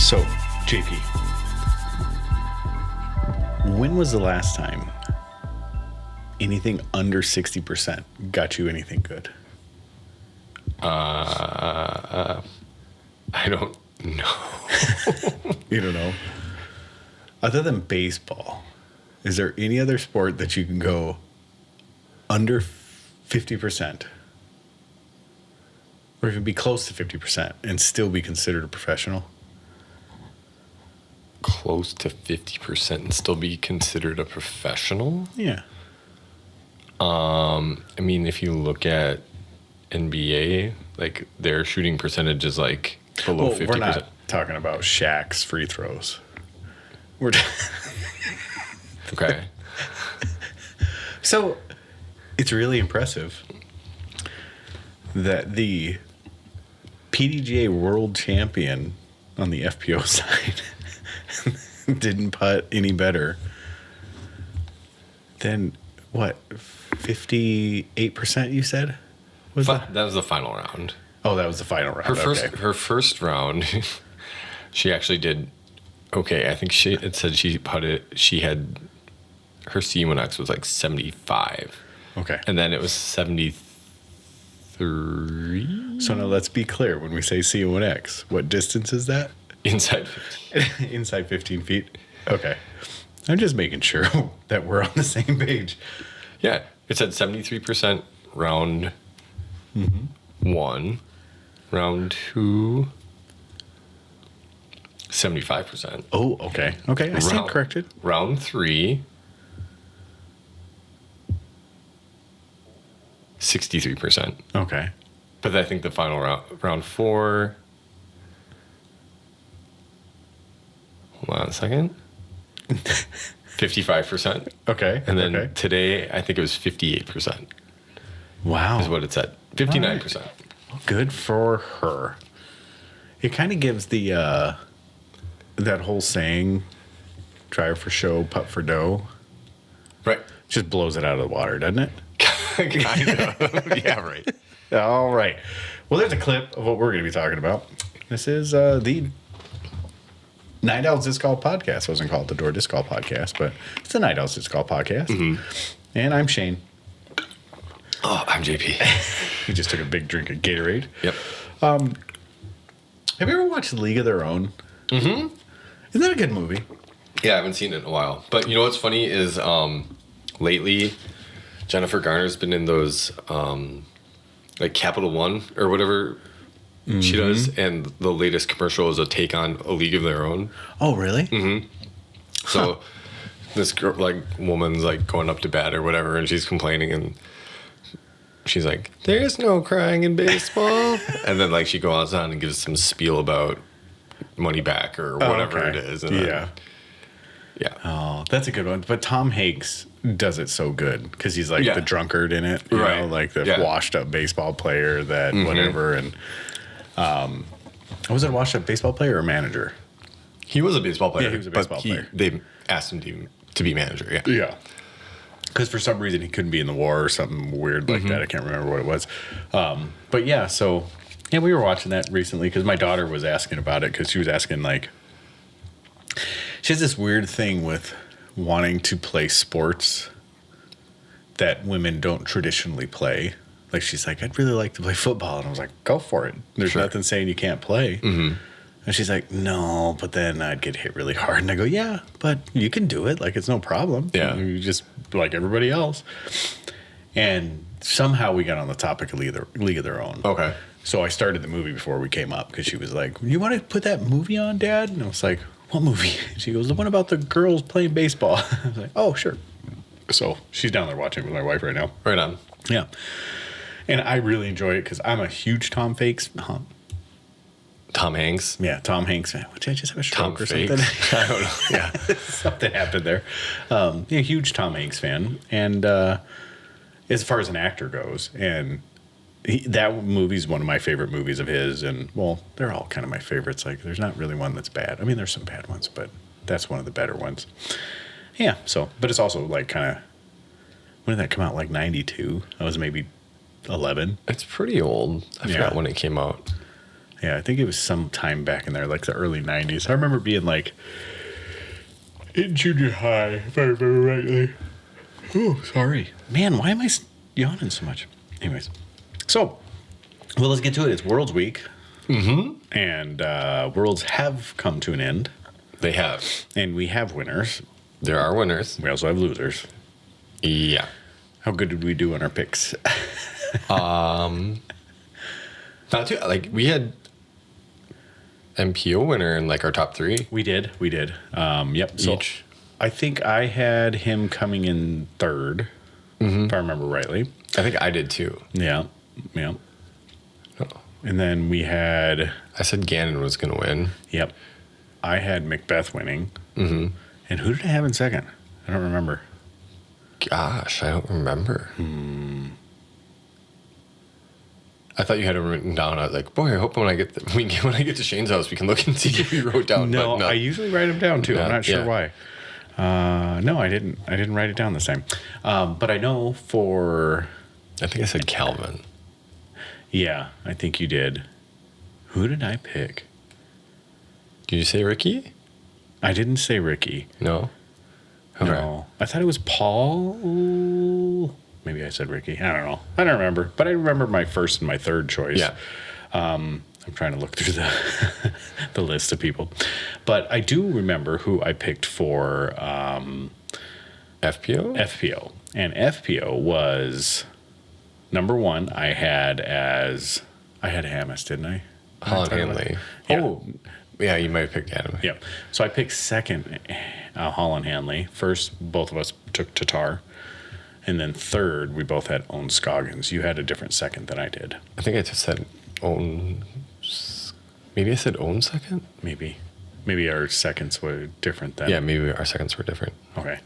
So, JP, when was the last time anything under 60% got you anything good? I don't know. You don't know? Other than baseball, is there any other sport that you can go under 50% or even be close to 50% and still be considered a professional? Close to 50% and still be considered a professional? Yeah. I mean, if you look at NBA, like their shooting percentage is like below 50%. We're not talking about Shaq's free throws. We're Okay. So it's really impressive that the PDGA World Champion on the FPO side didn't putt any better than what, 58% you said? That was the final round. Oh, that was the final round. Her first round, she actually did okay. I think it said she putted. She had her C1X was like 75. Okay. And then it was 73. So now let's be clear. When we say C1X, what distance is that? Inside 15. Inside 15 feet. Okay. I'm just making sure that we're on the same page. Yeah. It said 73% round one. Round two, 75%. Oh, okay. Okay. I stand corrected. Round three, 63%. Okay. But I think the final round four. Hold on a second. 55%. Okay. And then today, I think it was 58%. Wow. Is what it said. 59%. Right. Good for her. It kind of gives the that whole saying, try for show, putt for dough. Right. Just blows it out of the water, doesn't it? Kind of. Yeah, right. All right. Well, there's a clip of what we're going to be talking about. This is the Night Owls Disc Golf Podcast. It wasn't called the Door Disc Golf Podcast, but it's the Night Owls Disc Golf Podcast. Mm-hmm. And I'm Shane. Oh, I'm JP. He just took a big drink of Gatorade. Yep. Have you ever watched League of Their Own? Mm-hmm. Isn't that a good movie? Yeah, I haven't seen it in a while. But you know what's funny is lately Jennifer Garner's been in those like Capital One or whatever she does, and the latest commercial is a take on A League of Their Own. Oh, really? Mm-hmm. So this girl, woman's going up to bat or whatever, and she's complaining, and she's like, "There's no crying in baseball," and then she goes on and gives some spiel about money back or whatever it is. And yeah. Yeah. Oh, that's a good one. But Tom Hanks does it so good because he's the drunkard in it, you know, the washed up baseball player that whatever. And was it a washed up baseball player or manager? He was a baseball player. Yeah, he was a baseball player. They asked him to be manager. Yeah. Yeah. Because for some reason he couldn't be in the war or something weird like that. I can't remember what it was. But yeah, so yeah, we were watching that recently because my daughter was asking about it because she was asking she has this weird thing with wanting to play sports that women don't traditionally play. She's like, I'd really like to play football. And I was like, go for it. There's nothing saying you can't play. Mm-hmm. And she's like, no, but then I'd get hit really hard. And I go, yeah, but you can do it. It's no problem. Yeah. You just like everybody else. And somehow we got on the topic of League of Their Own. Okay. So I started the movie before we came up because she was like, you want to put that movie on, Dad? And I was like, what movie? She goes, the one about the girls playing baseball. I was like, oh, sure. So she's down there watching with my wife right now. Right on. Yeah. And I really enjoy it because I'm a huge Tom Hanks. Tom Hanks? Yeah, Tom Hanks. Did I just have a stroke or something? I don't know. Yeah. Something happened there. Huge Tom Hanks fan. And as far as an actor goes, and that movie's one of my favorite movies of his. And, well, they're all kind of my favorites. There's not really one that's bad. I mean, there's some bad ones, but that's one of the better ones. Yeah, so, but it's also kind of, when did that come out? 92? I was maybe 11. It's pretty old. I forgot when it came out. Yeah, I think it was sometime back in there, like the early 90s. I remember being like in junior high, if I remember rightly. Oh, sorry. Man, why am I yawning so much? Anyways, so, well, let's get to it. It's Worlds Week. Mm-hmm. And Worlds have come to an end. They have. And we have winners. There are winners. We also have losers. Yeah. How good did we do on our picks? Not too, like, we had MPO winner in, like, our top 3. We did. Yep. So Each. I think I had him coming in third, if I remember rightly. I think I did, too. Yeah. Oh. And then we had... I said Gannon was going to win. Yep. I had Macbeth winning. Mm-hmm. And who did I have in second? I don't remember. Gosh, I don't remember. I thought you had it written down. I was like, boy, I hope when I get to Shane's house, we can look and see if we wrote down. No, but I usually write them down too. Yeah, I'm not sure yeah. why. No, I didn't. I didn't write it down this time. But I know for... I think I said Calvin. Yeah, I think you did. Who did I pick? Did you say Ricky? I didn't say Ricky. No. Okay. No. I thought it was Paul. Maybe I said Ricky. I don't know. I don't remember. But I remember my first and my third choice. Yeah. I'm trying to look through the the list of people. But I do remember who I picked for FPO? FPO. And FPO was number 1. I had Hamas, didn't I? Holland Hanley. Yeah. Oh, yeah, you might have picked Adam. Yep. So I picked second Holland Hanley. First, both of us took Tatar. And then third, we both had Owen Scoggins. You had a different second than I did. I think I just said Owen. Maybe I said Owen second? Maybe our seconds were different then. Yeah, maybe our seconds were different. Okay.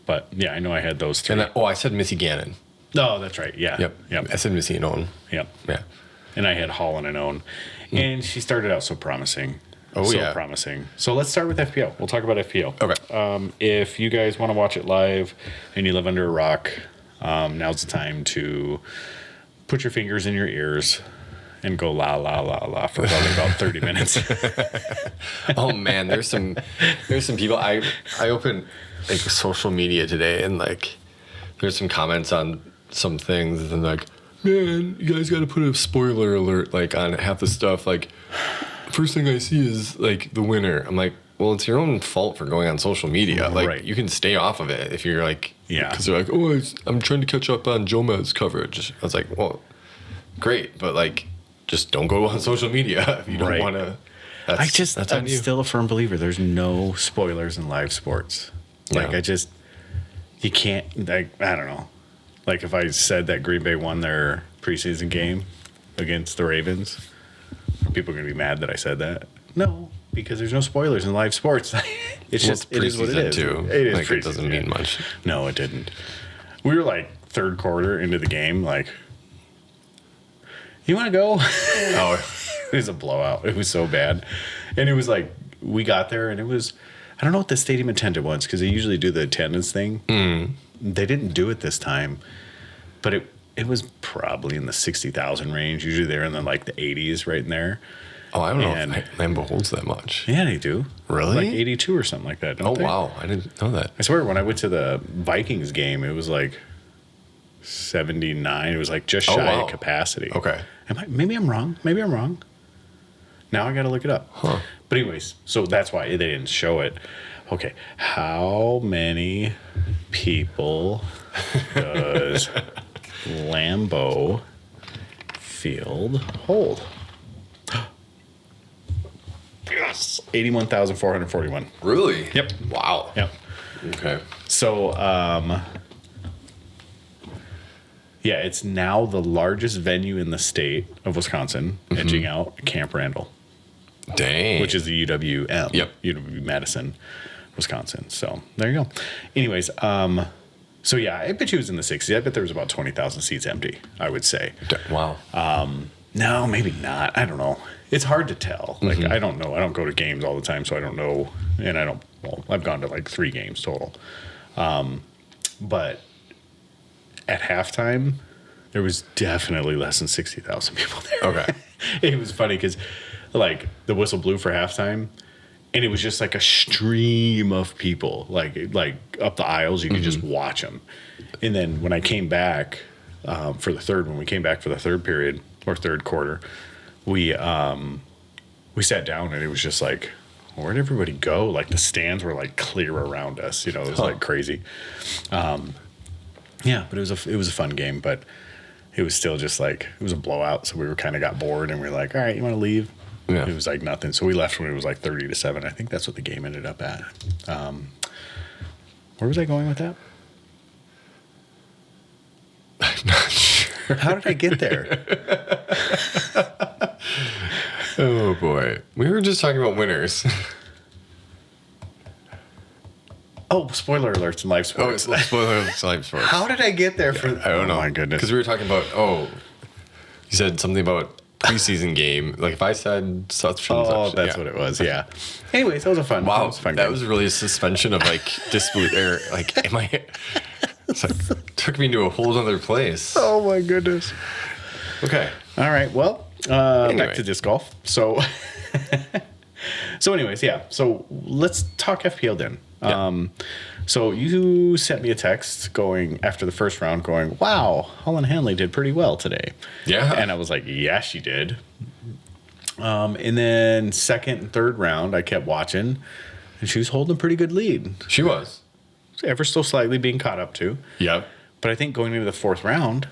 But yeah, I know I had those 3. And I said Missy Gannon. Oh, that's right. Yeah. Yep. I said Missy and Owen. Yep. Yeah. And I had Holland and Owen. And she started out so promising. Oh, so yeah. promising. So let's start with FPO. We'll talk about FPO. Okay. If you guys want to watch it live and you live under a rock, now's the time to put your fingers in your ears and go la la la la for about 30 minutes. Oh man, there's some people. I opened like social media today and like there's some comments on some things and like, man, you guys got to put a spoiler alert like on half the stuff. Like first thing I see is like the winner. I'm like, well, it's your own fault for going on social media. Like Right. you can stay off of it if you're like, Yeah. because they're like, oh, I'm trying to catch up on Jomez's coverage. I was like, well, great, but like, just don't go on social media if you don't Right. want to. I'm on you. still a firm believer. There's no spoilers in live sports. Like Yeah. you can't. Like I don't know. Like if I said that Green Bay won their preseason game against the Ravens, are people gonna be mad that I said that? No, because there's no spoilers in live sports. It's Well, just it is what it preseason, is. too. It is. Like, it doesn't preseason, mean yeah. much. No, it didn't. We were like third quarter into the game. Like, you want to go? Oh, It was a blowout. It was so bad. And it was like, we got there and it was, I don't know what the stadium attendant was because they usually do the attendance thing. They didn't do it this time, but it was probably in the 60,000 range. Usually they're in the 80s right in there. oh, I don't know And- if Lambeau holds that much. Yeah, they do. Really? Like 82 or something like that. Don't Oh, they? wow. I didn't know that. I swear when I went to the Vikings game, it was like 79. It was like just Oh, shy wow. of capacity. Okay. Maybe I'm wrong. Now I got to look it up. Huh. But anyways, so that's why they didn't show it. Okay, how many people does Lambeau Field hold? Yes, 81,441. Really? Yep. Wow. Yep. Okay. So, yeah, it's now the largest venue in the state of Wisconsin, edging out Camp Randall, Dang. which is the UWM. Yep. UW Madison, Wisconsin. So there you go. Anyways, so yeah, I bet you it was in the 60s. I bet there was about 20,000 seats empty, I would say. Wow. No, maybe not. I don't know. It's hard to tell. Like, I don't know. I don't go to games all the time, so I don't know. And I've gone to like 3 games total. But at halftime, there was definitely less than 60,000 people there. Okay. It was funny because like the whistle blew for halftime, and it was just like a stream of people, like up the aisles. You could just watch them. And then when I came back for the third, when we came back for the third period or third quarter, we sat down, and it was just like, where'd everybody go? Like the stands were like clear around us. You know, it was like crazy. Yeah, but it was a fun game, but it was still just like, it was a blowout. So we were kind of got bored, and we were like, all right, you want to leave? Yeah. It was like nothing. So we left when it was like 30-7. I think that's what the game ended up at. Where was I going with that? I'm not sure. How did I get there? Oh boy. We were just talking about winners. Oh, spoiler alerts in live sports. Oh, spoiler alerts in live sports. How did I get there for? I don't know. Oh my goodness. Because we were talking about, you said something about preseason game. Like if I said such and such. Oh, that's what it was. Yeah. Anyways, that was a fun. Wow, that was a fun that game. was really a suspension of like disbelief. Or like, am I? It's like, took me to a whole other place. Oh my goodness. Okay. All right. Well, Anyway. back to disc golf. So, anyways, yeah. So let's talk FPL then. Yeah. So you sent me a text going after the first round, going, "Wow, Holland Hanley did pretty well today." Yeah. And I was like, "Yeah, she did." And then second and third round, I kept watching, and she was holding a pretty good lead. She was. Ever so slightly being caught up to. Yep. But I think going into the fourth round,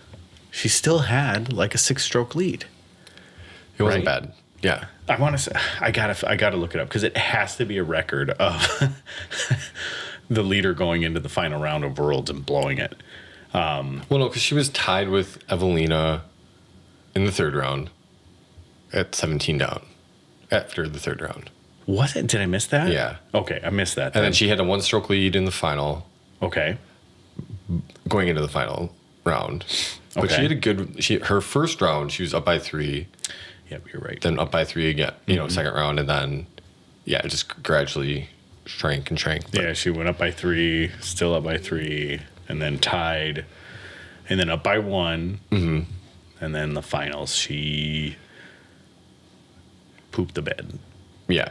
she still had like a 6-stroke lead. It wasn't Right? bad. Yeah. I want to say I gotta look it up because it has to be a record of the leader going into the final round of Worlds and blowing it. Well, no, because she was tied with Evelina in the third round at 17 down after the third round. Was it? Did I miss that? Yeah. Okay, I missed that. And then she had a 1-stroke lead in the final, Okay. going into the final round. But Okay. she had a good. Her first round, she was up by 3, Yep, you're right. then up by 3 again. Second round, and then it just gradually shrank and shrank. But Yeah, she went up by 3, still up by 3, and then tied, and then up by 1. Mm-hmm. And then the finals, she pooped the bed. Yeah.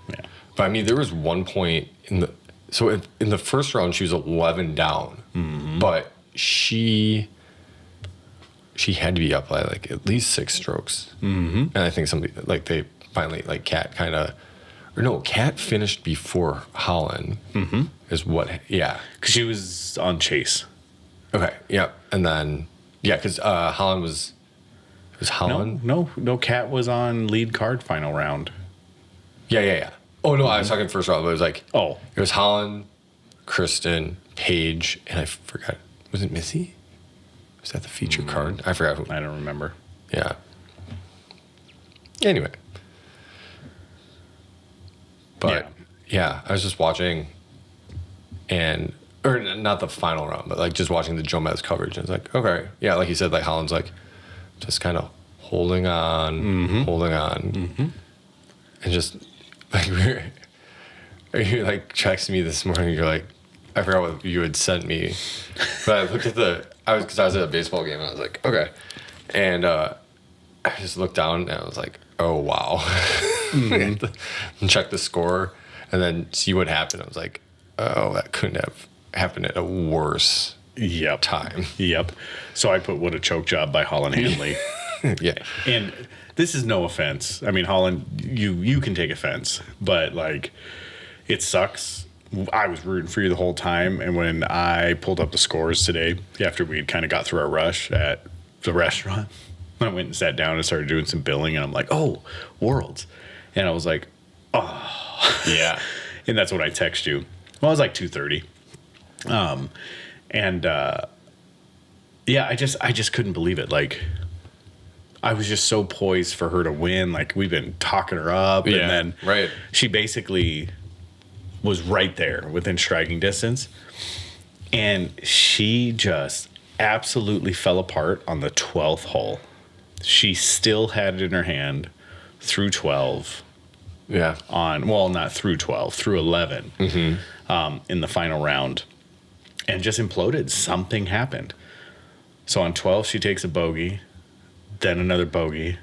Yeah. But I mean, there was one point in the first round she was 11 down, but she had to be up by like at least 6 strokes, and I think somebody like they finally like Kat Kat finished before Holland is what Because she was on chase. okay and then because Holland was Holland No, Kat was on lead card final round. yeah. Oh no, I was talking first round, but it was like Oh. it was Holland, Kristen, Paige, and I forgot, was it Missy? Was that the feature card? I forgot who. I don't remember. Yeah. Anyway. But yeah, I was just watching or not the final round, but like just watching the Jomez coverage, and it's like, okay, yeah, like you said, like Holland's like just kind of holding on, and just like you like texted me this morning. You're like, I forgot what you had sent me, but I looked at because I was at a baseball game, and I was like, okay, and I just looked down, and I was like, oh wow, and check the score, and then see what happened. I was like, oh, that couldn't have happened at a worse time. Yep. So I put what a choke job by Holland Hanley. Yeah. And this is no offense. I mean, Holland, you can take offense, but like, it sucks. I was rooting for you the whole time, and when I pulled up the scores today, after we kind of got through our rush at the restaurant, I went and sat down and started doing some billing, and I'm like, oh, Worlds. And I was like, oh. Yeah. And that's when I text you. Well, it was like 2:30. I just couldn't believe it. Like, I was just so poised for her to win. Like, we've been talking her up, and then she basically was right there within striking distance, and she just absolutely fell apart on the 12th hole. She still had it in her hand through 12. Yeah. Not through 12, through 11 in the final round, and just imploded. Something happened. So on 12, she takes a bogey, then another bogey,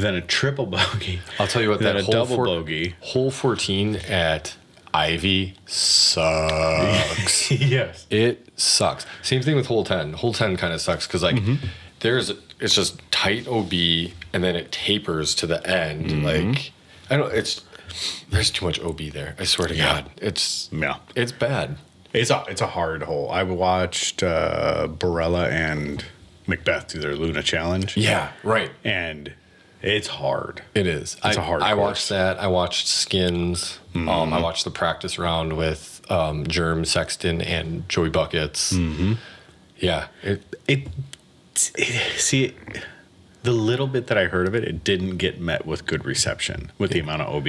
then a triple bogey. I'll tell you what, then that a double bogey. Hole 14 at Ivy sucks. Yes. It sucks. Same thing with hole 10. Hole 10 kind of sucks because like it's just tight OB and then it tapers to the end. Like there's too much OB there. I swear to God, it's bad. It's a hard hole. I watched Barella and Macbeth do their Luna Challenge. Yeah, right. And it's hard. It is. It's a hard I course. watched that. I watched Skins. I watched the practice round with Germ, Sexton, and Joey Buckets. Yeah. See, the little bit that I heard of it, it didn't get met with good reception with the amount of OB.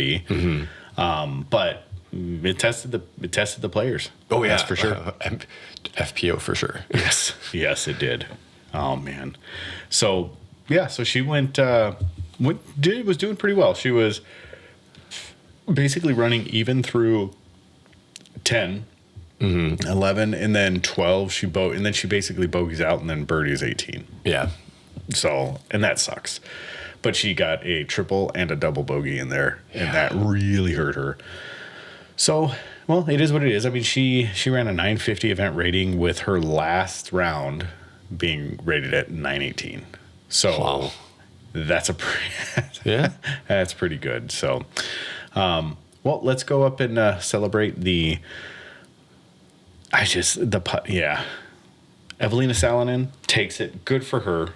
But it tested the players. Oh yeah, that's for sure. FPO for sure. Yes, it did. Oh man. So yeah, so she was doing pretty well. She was basically running even through 10, 11, and then 12. And then she basically bogeys out, and then birdies 18. Yeah. So, and that sucks. But she got a triple and a double bogey in there, and that really hurt her. So, well, it is what it is. I mean, she ran a 950 event rating with her last round being rated at 918. So that's that's pretty good. So, well, let's go up and celebrate Evelina Salonen takes it. Good for her.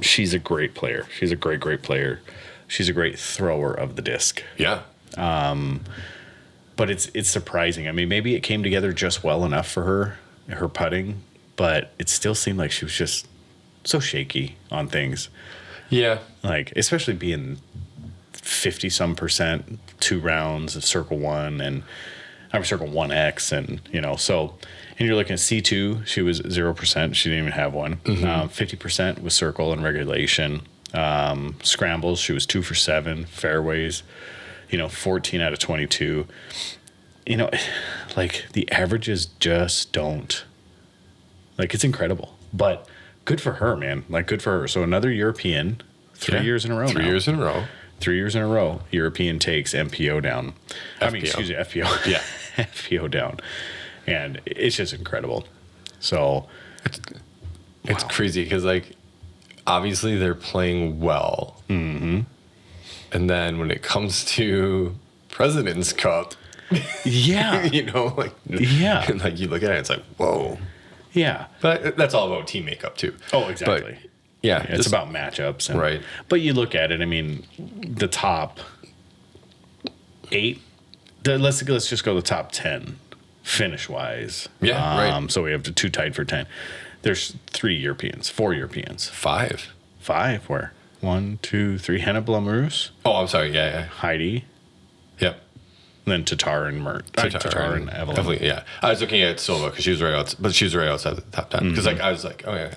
She's a great player. She's a great player. She's a great thrower of the disc. Yeah. But it's surprising. I mean, maybe it came together just well enough for her putting, but it still seemed like she was just so shaky on things. Yeah. Like, especially being 50-some%, 2 rounds of Circle 1 and Circle 1X, and so. And you're looking at C2, she was 0%. She didn't even have one. 50% was Circle and regulation. Scrambles, she was 2 for 7. Fairways, 14 out of 22. Like the averages just don't. Like, it's incredible. But good for her, man. Like, good for her. So another European, 3 years in a row. 3 years in a row. 3 years in a row, European takes MPO down. FPO. Yeah, FPO down. And it's just incredible. So it's crazy because, like, obviously they're playing well. Mm-hmm. And then when it comes to President's Cup, yeah, like, yeah, and like you look at it, it's like, whoa. Yeah. But that's all about team makeup too. Oh, exactly. But, yeah. It's about matchups. Right. But you look at it, I mean, the top 8, let's just go the top 10. Finish wise. Yeah, right. So we have the 2 tied for 10. There's 4 Europeans. 5 where? 1, 2, 3. Henna Blumroos. Oh, I'm sorry. Yeah. Heidi. Yep. And then Tatar and Tatar and Evelyn. Yeah. I was looking at Silva because she was right outside, but she was right outside the top 10. Because I was like, oh yeah.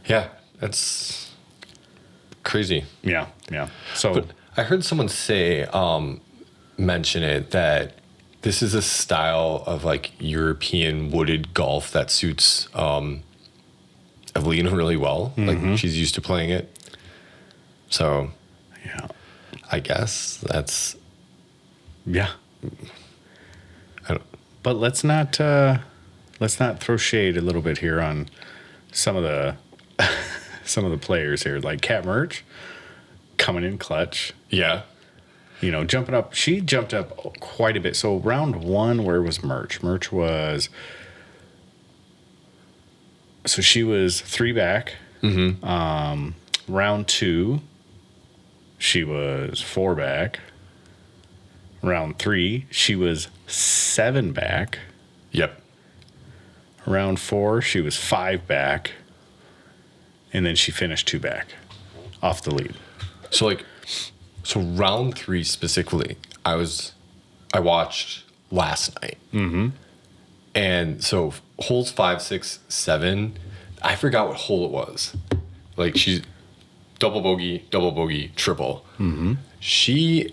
Yeah. That's crazy. Yeah. So but I heard someone say, mention it, that this is a style of like European wooded golf that suits Evelina really well. Like, she's used to playing it. So, yeah, I guess that's. Yeah. But let's not throw shade a little bit here on some of the players here, like Kat Mertsch coming in clutch. Yeah. Jumping up. She jumped up quite a bit. So round 1, where was Mertsch? Mertsch was. So she was 3 back. Round 2, she was 4 back. Round 3, she was 7 back. Yep. Round 4, she was 5 back. And then she finished 2 back off the lead. So round 3 specifically, I watched last night. And so holes 5, 6, 7, I forgot what hole it was. Like, she's double bogey, triple. She's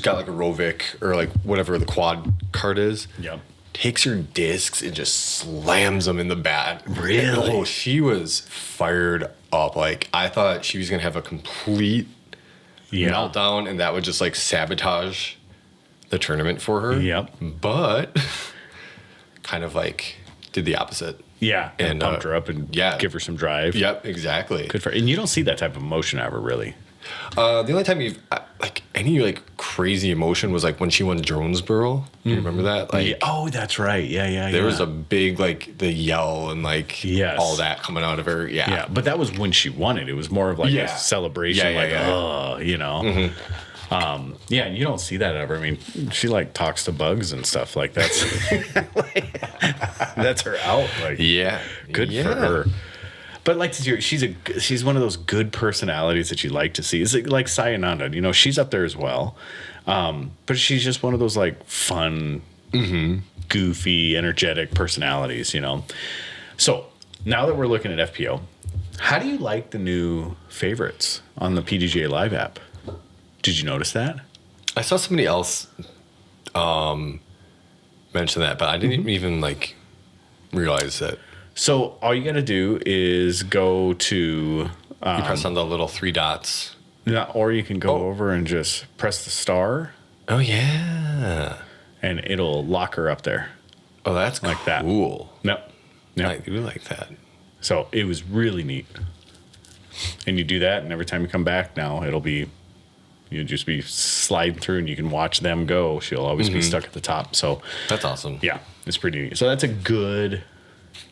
got like a Rovic or like whatever the quad card is. Yep. Takes her discs and just slams them in the bat. Really? Oh, she was fired up. Like, I thought she was gonna have a complete meltdown, and that would just like sabotage the tournament for her. Yep. But kind of like did the opposite. Yeah, and pumped her up and give her some drive. Yep, exactly. Good for her. And you don't see that type of emotion ever, really. The only time you've like any like crazy emotion was like when she won Jonesboro. Do you remember that? Like, oh, that's right. Yeah. There was a big like the yell and like all that coming out of her. Yeah, but that was when she won it. It was more of like a celebration. You know. Mm-hmm. And you don't see that ever. I mean, she like talks to bugs and stuff like that's that's her out. Like, good for her. But like she's one of those good personalities that you like to see. It's like Sayananda, you know, she's up there as well. But she's just one of those like fun, goofy, energetic personalities, you know. So now that we're looking at FPO, how do you like the new favorites on the PDGA Live app? Did you notice that? I saw somebody else mention that, but I didn't even like realize that. So all you got to do is go to... you press on the little 3 dots. Or you can go over and just press the star. Oh, yeah. And it'll lock her up there. Oh, that's like cool. That. Yep. I do like that. So it was really neat. And you do that, and every time you come back now, you'll just be sliding through, and you can watch them go. She'll always be stuck at the top. So that's awesome. Yeah, it's pretty neat. So that's a great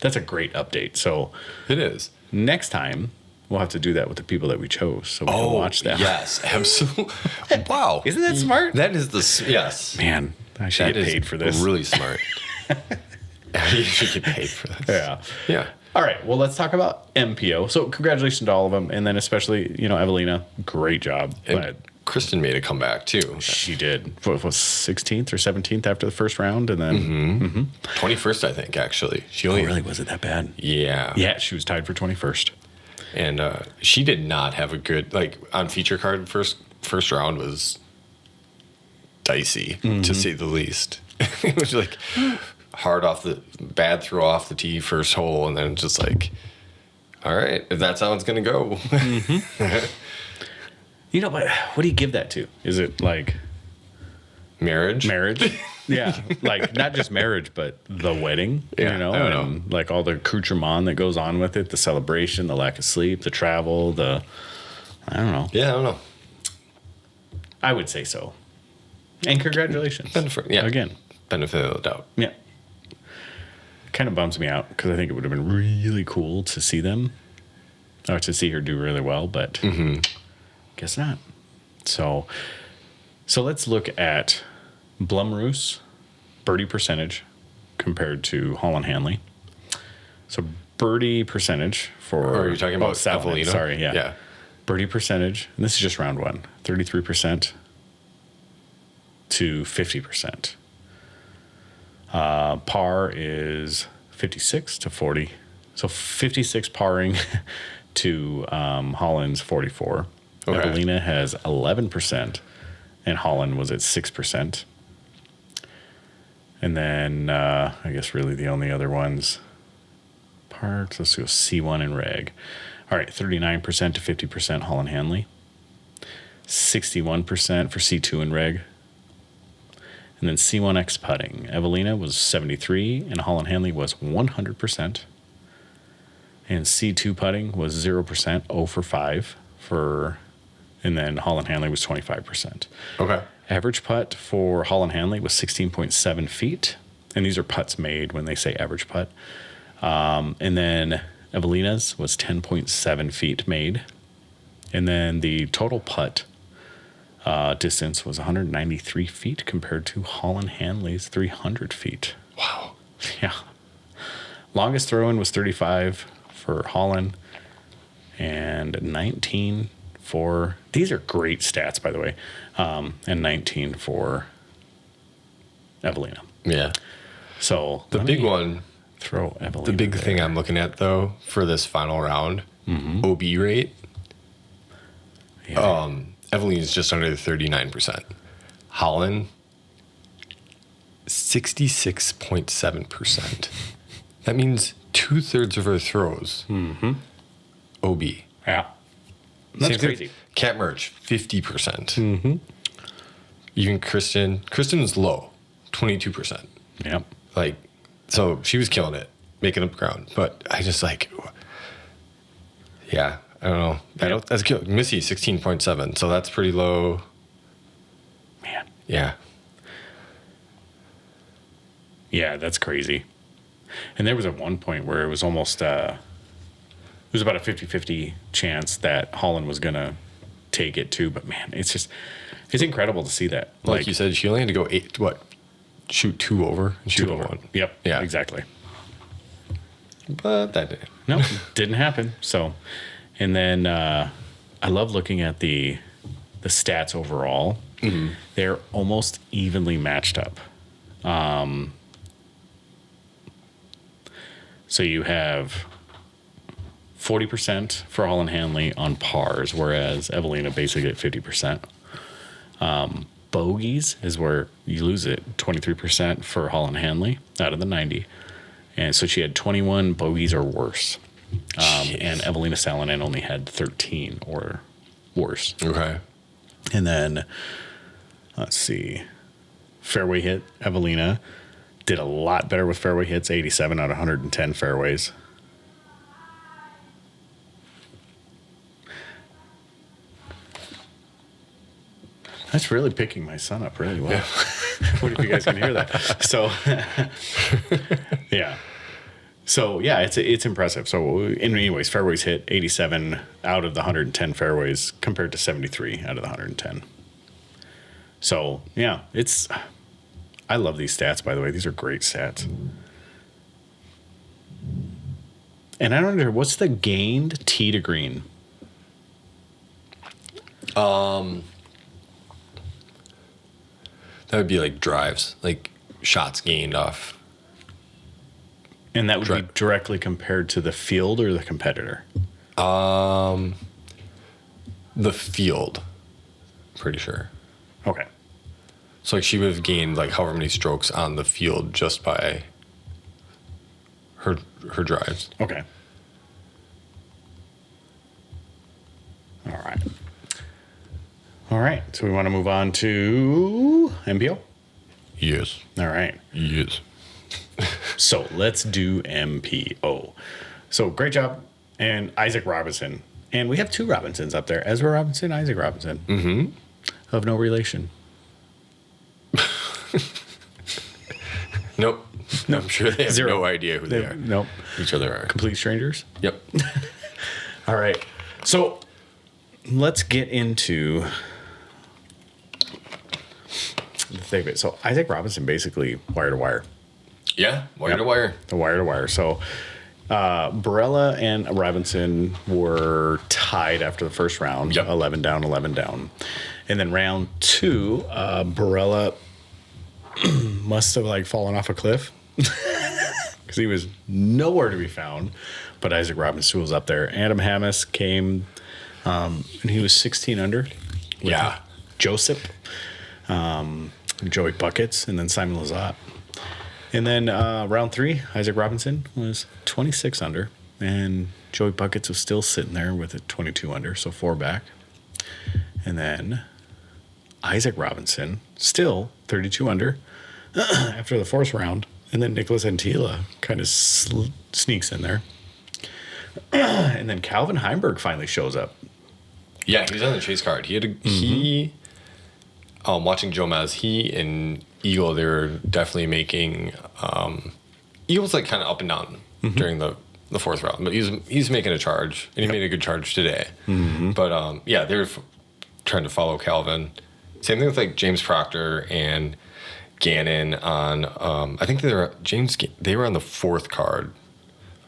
update. So it is. Next time, we'll have to do that with the people that we chose, so we can watch them. Yes, absolutely. Wow, isn't that smart? That is yes. Man, I should get paid for this. Really smart. You should get paid for this. Yeah. All right. Well, let's talk about MPO. So congratulations to all of them, and then especially Evelina, great job. And Kristen made a comeback too. She did. What was 16th or 17th after the first round, and then 21st, I think. Actually, she only really was it that bad? Yeah, she was tied for 21st, and she did not have a good on feature card. First round was dicey to say the least. It was like bad throw off the tee first hole, and then just like, all right, if that's how it's gonna go. But what do you give that to? Is it like marriage? Yeah, like not just marriage, but the wedding. Yeah, and like all the accoutrement that goes on with it, the celebration, the lack of sleep, the travel, I don't know. Yeah, I don't know. I would say so. And congratulations. Again, benefit of the doubt. Yeah. Kind of bums me out because I think it would have been really cool to see them, or to see her do really well, but guess not. So let's look at Blumroos birdie percentage compared to Holland Hanley. So birdie percentage for... Are you talking about Evelina? Sorry, yeah. Birdie percentage, and this is just round one, 33% to 50%. Par is 56 to 40. So 56 parring to Holland's 44. Okay. Evelina has 11%, and Holland was at 6%. And then I guess really the only other ones, parts, let's go C1 and Reg. All right, 39% to 50% Holland Hanley. 61% for C2 and Reg. And then C1X putting. Evelina was 73, and Holland Hanley was 100%. And C2 putting was 0%, 0 for 5 and then Holland Hanley was 25%. Okay. Average putt for Holland Hanley was 16.7 feet. And these are putts made when they say average putt. And then Evelina's was 10.7 feet made. And then the total putt distance was 193 feet compared to Holland Hanley's 300 feet. Wow. Yeah. Longest throw-in was 35 for Holland and 19 for... These are great stats, by the way. And 19 for Evelina. Yeah. So the big one... Throw Evelina The big thing I'm looking at, though, for this final round, OB rate. Yeah. Evelina's just under the 39%. Holland, 66.7%. That means 2/3 of her throws. OB. Yeah. That's crazy. Cat merch, 50%. Mm-hmm. Even Kristen's low, 22%. Yep. Like, so she was killing it, making up ground. But I just like, yeah, I don't know. Yep. That's good. Missy, 16.7. So that's pretty low. Man. Yeah. Yeah, that's crazy. And there was at one point where it was almost, it was about a 50-50 chance that Holland was going to take it too. But man, it's incredible to see that. Like you said, she only had to go shoot 2 over and shoot 2 over. 1. Yep. Yeah. Exactly. But that didn't. No, didn't happen. So, and then I love looking at the stats overall. Mm-hmm. They're almost evenly matched up. So you have 40% for Holland Hanley on pars, whereas Evelina basically at 50%. Bogeys is where you lose it, 23% for Holland Hanley out of the 90. And so she had 21 bogeys or worse. And Evelina Salonen only had 13 or worse. Okay. And then, let's see, fairway hit, Evelina did a lot better with fairway hits, 87 out of 110 fairways. That's really picking my son up really well. Yeah. What if you guys can hear that? So, yeah. So, yeah, it's impressive. So, anyways, fairways hit 87 out of the 110 fairways compared to 73 out of the 110. So, yeah, I love these stats, by the way. These are great stats. And I don't know, what's the gained tee to green? That would be like drives, like shots gained off. And that would be directly compared to the field or the competitor? The field, pretty sure. Okay. So like she would have gained like however many strokes on the field just by her drives. Okay. All right. So we want to move on to MPO? Yes. All right. Yes. So let's do MPO. So great job. And Isaac Robinson. And we have 2 Robinsons up there. Ezra Robinson, Isaac Robinson. Mm-hmm. Of no relation. Nope. I'm sure they have no idea who they are. Nope. Each other are. Complete strangers? Yep. All right. So let's get into the thick of it. So Isaac Robinson basically wire to wire. Yeah, wire to wire. The wire to wire. So Barella and Robinson were tied after the first round. Yep. 11 down, 11 down. And then round 2, Barella must have like fallen off a cliff because he was nowhere to be found. But Isaac Robinson was up there. Adam Hammes came, and he was 16 under. Yeah. Joseph, Joey Buckets, and then Simon Lizotte. And then round 3, Isaac Robinson was 26 under, and Joey Buckets was still sitting there with a 22 under, so 4 back. And then Isaac Robinson, still 32 under after the 4th round. And then Nicholas Antila kind of sneaks in there. And then Calvin Heimberg finally shows up. Yeah, he was on the chase card. Watching Joe Maz, he and Eagle, they were definitely making Eagle's like kind of up and down during the 4th round, but he's making a charge, and he made a good charge today. But yeah, they were trying to follow Calvin. Same thing with like James Proctor and Gannon on. I think they were on the 4th card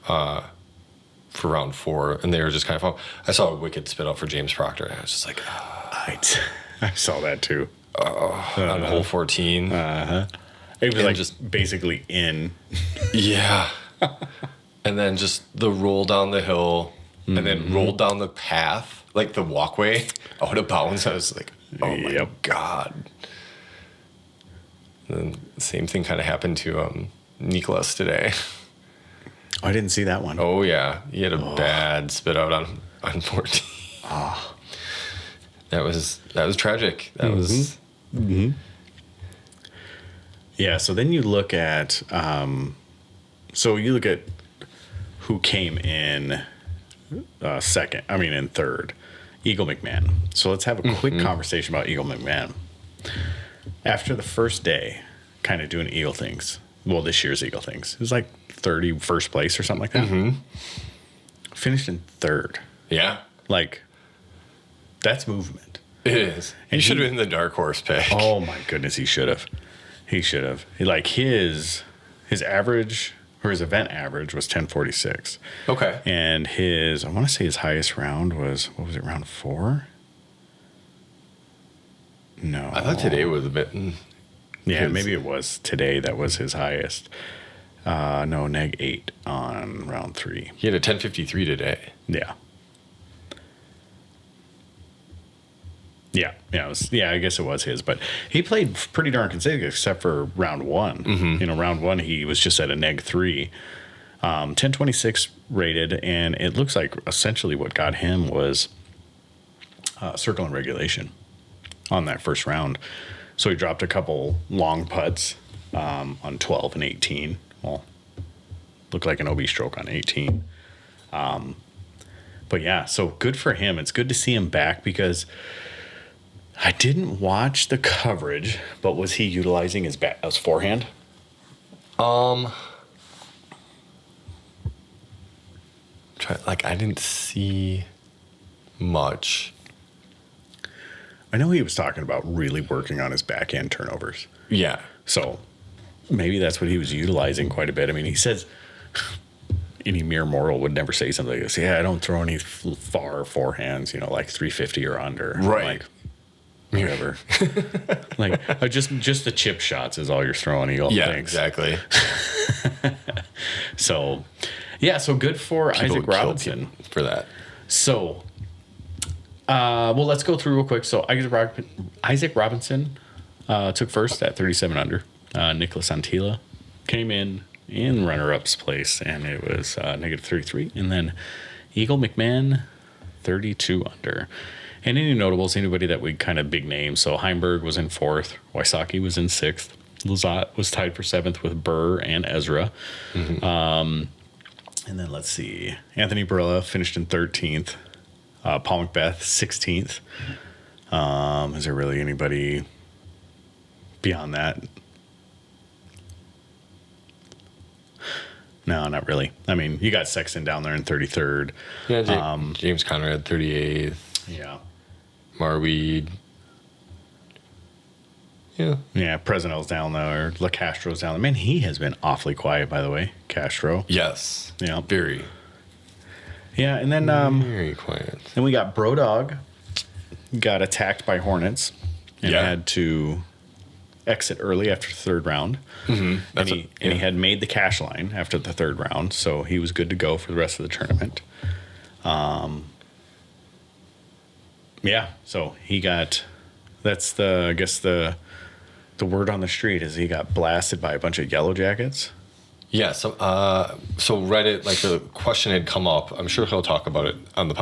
for round 4, and they were just kind of. I saw a wicked spit up for James Proctor, and I was just like, I saw that too. On hole 14. It was like just basically in. Yeah. And then just the roll down the hill, and then roll down the path, like the walkway out of bounds. I was like, oh my God. And then the same thing kind of happened to Nicholas today. I didn't see that one. Oh, yeah. He had a bad spit out on 14. That was tragic. That was. Yeah. So then you look at who came in in third, Eagle McMahon. So let's have a quick conversation about Eagle McMahon. After the first day, kind of doing Eagle things. Well, this year's Eagle things. It was like 31st place or something like that. Finished in third. Yeah. Like, that's movement. It is. He should have been the dark horse pick. Oh my goodness, he should have. He should have. Like his average or his event average was 10:46. Okay. And I want to say his highest round was, what was it, round 4? No. I thought today was a bit. Yeah, maybe it was today that was his highest. No, neg 8 on round 3. He had a 10:53 today. Yeah. Yeah, I guess it was his, but he played pretty darn consistent except for round 1. Round 1 he was just at a neg 3, 10:26 rated, and it looks like essentially what got him was circle and regulation on that first round. So he dropped a couple long putts on 12 and 18. Well, looked like an OB stroke on 18. But yeah, so good for him. It's good to see him back because I didn't watch the coverage, but was he utilizing his forehand? I didn't see much. I know he was talking about really working on his backhand turnovers. Yeah. So maybe that's what he was utilizing quite a bit. I mean, he says any mere mortal would never say something like this. Yeah, I don't throw any far forehands, like 350 or under. Right. Like, whatever. Just the chip shots is all you're throwing, Eagle. Yeah, Thanks. exactly. So, yeah, so good for People Isaac Robinson for that. So, let's go through real quick. So Isaac Robinson took first at 37 under. Nicholas Antila came in runner-up's place, and it was negative 33. And then Eagle McMahon, 32 under. And any notables, anybody that we kind of big name. So Heimberg was in 4th. Wysocki was in 6th. Lizotte was tied for 7th with Burr and Ezra. And then let's see. Anthony Barilla finished in 13th. Paul Macbeth, 16th. Is there really anybody beyond that? No, not really. I mean, you got Sexton down there in 33rd. Yeah, James Conrad, 38th. Yeah. Marweed. Yeah. Yeah, Presnell's down there. LaCastro's down there. Man, he has been awfully quiet, by the way, Castro. Yes. Yeah. Very. Yeah, and then very quiet. Then we got Brodog. Got attacked by Hornets and had to exit early after the 3rd round. And he had made the cash line after the 3rd round, so he was good to go for the rest of the tournament. So he got, that's the word on the street is he got blasted by a bunch of Yellow Jackets. Yeah, so Reddit, the question had come up. I'm sure he'll talk about it on his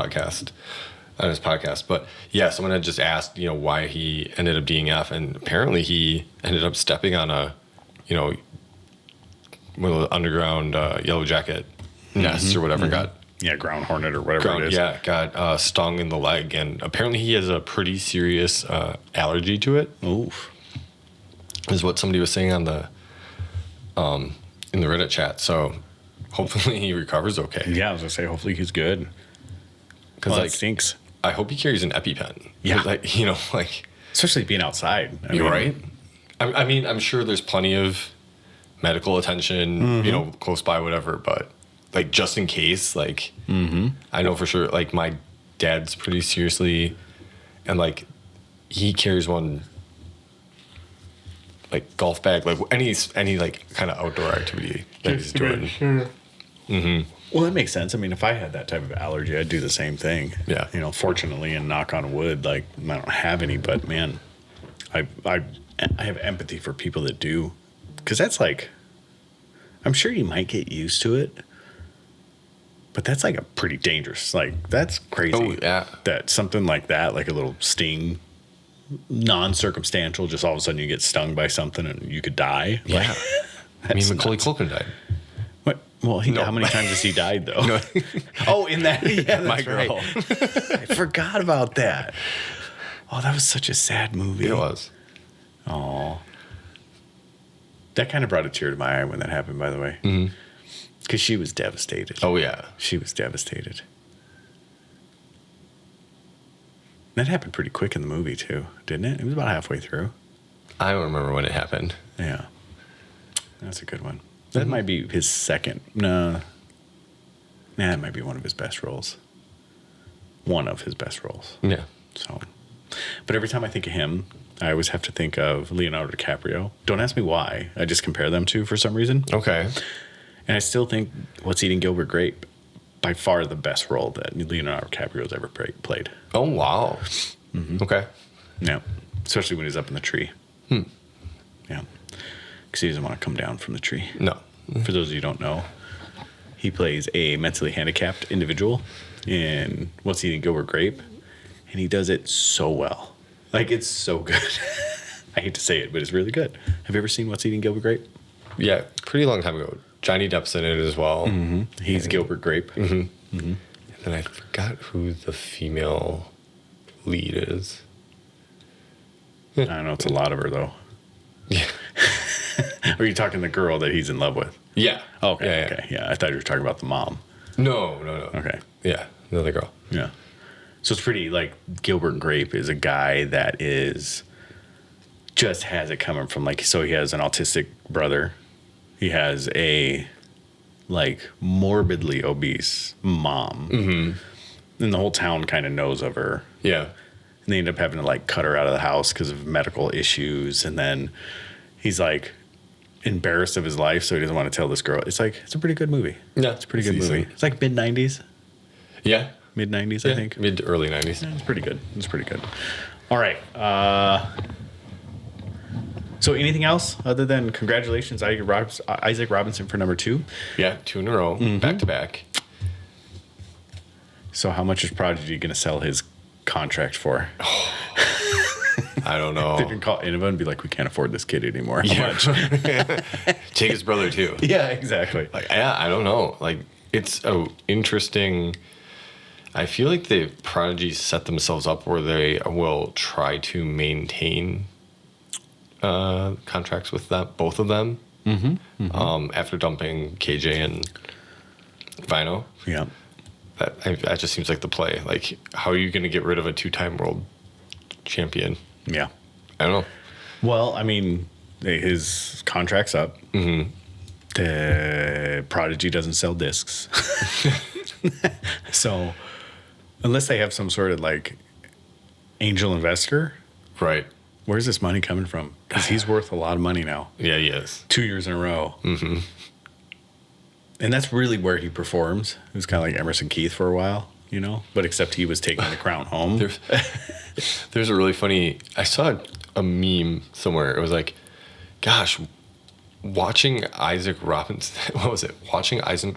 podcast. But yeah, someone had just asked, why he ended up DNF, and apparently he ended up stepping on one of the underground Yellow Jacket nests or whatever. Got ground hornet or whatever it is. Yeah, got stung in the leg, and apparently he has a pretty serious allergy to it. Oof, is what somebody was saying on the in the Reddit chat. So hopefully he recovers okay. Yeah, I was gonna say hopefully he's good. Because it stinks. I hope he carries an EpiPen. Yeah, especially being outside. You're right. I mean, I'm sure there's plenty of medical attention, close by, whatever. But just in case, I know for sure. My dad's pretty seriously, and he carries one. Golf bag, any kind of outdoor activity that he's doing. Sure. Well, that makes sense. I mean, if I had that type of allergy, I'd do the same thing. Yeah. Fortunately, and knock on wood, I don't have any, but man, I have empathy for people that do, because that's I'm sure you might get used to it, But that's like a pretty dangerous, like, that's crazy. Oh, yeah. That something like that, like a little sting, non-circumstantial, just all of a sudden you get stung by something and you could die. Yeah. Like, I mean, that's Macaulay nuts. Culkin died. What? Well, No. how many times has he died, though? No. Oh, in that. Yeah, that's My Girl. right. I forgot about that. Oh, that was such a sad movie. It was. Oh. That kind of brought a tear to my eye when that happened, by the way. Because she was devastated. Oh, yeah. She was devastated. That happened pretty quick in the movie, too, didn't it? It was about halfway through. I don't remember when it happened. Yeah. That's a good one. That might be his second. No. Nah, it might be one of his best roles. One of his best roles. Yeah. So, but every time I think of him, I always have to think of Leonardo DiCaprio. Don't ask me why. I just compare them two for some reason. Okay. And I still think What's Eating Gilbert Grape, by far the best role that Leonardo DiCaprio's ever played. Oh, wow. Okay. Yeah. Especially when he's up in the tree. Yeah. Because he doesn't want to come down from the tree. No. For those of you who don't know, he plays a mentally handicapped individual in What's Eating Gilbert Grape. And he does it so well. Like, it's so good. I hate to say it, but it's really good. Have you ever seen What's Eating Gilbert Grape? Yeah, pretty long time ago. Johnny Depp's in it as well. He's Gilbert Grape. And then I forgot who the female lead is. I don't know. It's a lot of her, though. Yeah. Or are you talking the girl that he's in love with? Yeah. Okay. Yeah, yeah. Okay. Yeah. I thought you were talking about the mom. No. Okay. Yeah, another girl. Yeah. So it's pretty, like, Gilbert Grape is a guy that just has it coming from, like, so he has an autistic brother. He has a, like, morbidly obese mom. And the whole town kind of knows of her. Yeah. And they end up having to, like, cut her out of the house because of medical issues. And then he's, like, embarrassed of his life, so he doesn't want to tell this girl. It's, like, it's a pretty good movie. Yeah, It's a pretty good decent. movie. It's, like, mid-90s. Yeah. Mid-90s, Yeah. I think. Mid to early 90s. Yeah, it's pretty good. It's pretty good. All right. So anything else other than congratulations, Isaac Robinson for number 2? Yeah, 2 in a row, back to back. So how much is Prodigy going to sell his contract for? I don't They know. can call Innova and be like, we can't afford this kid anymore. How much? Take his brother too. Yeah, exactly. Like, yeah, I don't know. Like, it's a interesting. I feel like the Prodigy set themselves up where they will try to maintain contracts with both of them. After dumping KJ and Vino, Yeah. that just seems like the play. Like, how are you going to get rid of a 2-time world champion? Yeah. I don't know. Well, I mean, his contract's up. The Prodigy doesn't sell discs. So unless they have some sort of, like, angel investor, Right. where's this money coming from? Because he's worth a lot of money now. Yeah, he is. 2 years in a row. And that's really where he performs. He was kind of like Emerson Keith for a while, you know? But except he was taking the crown home. There's a really funny. I saw a meme somewhere. It was like, gosh, watching Isaac Robinson. What was it? Watching Isaac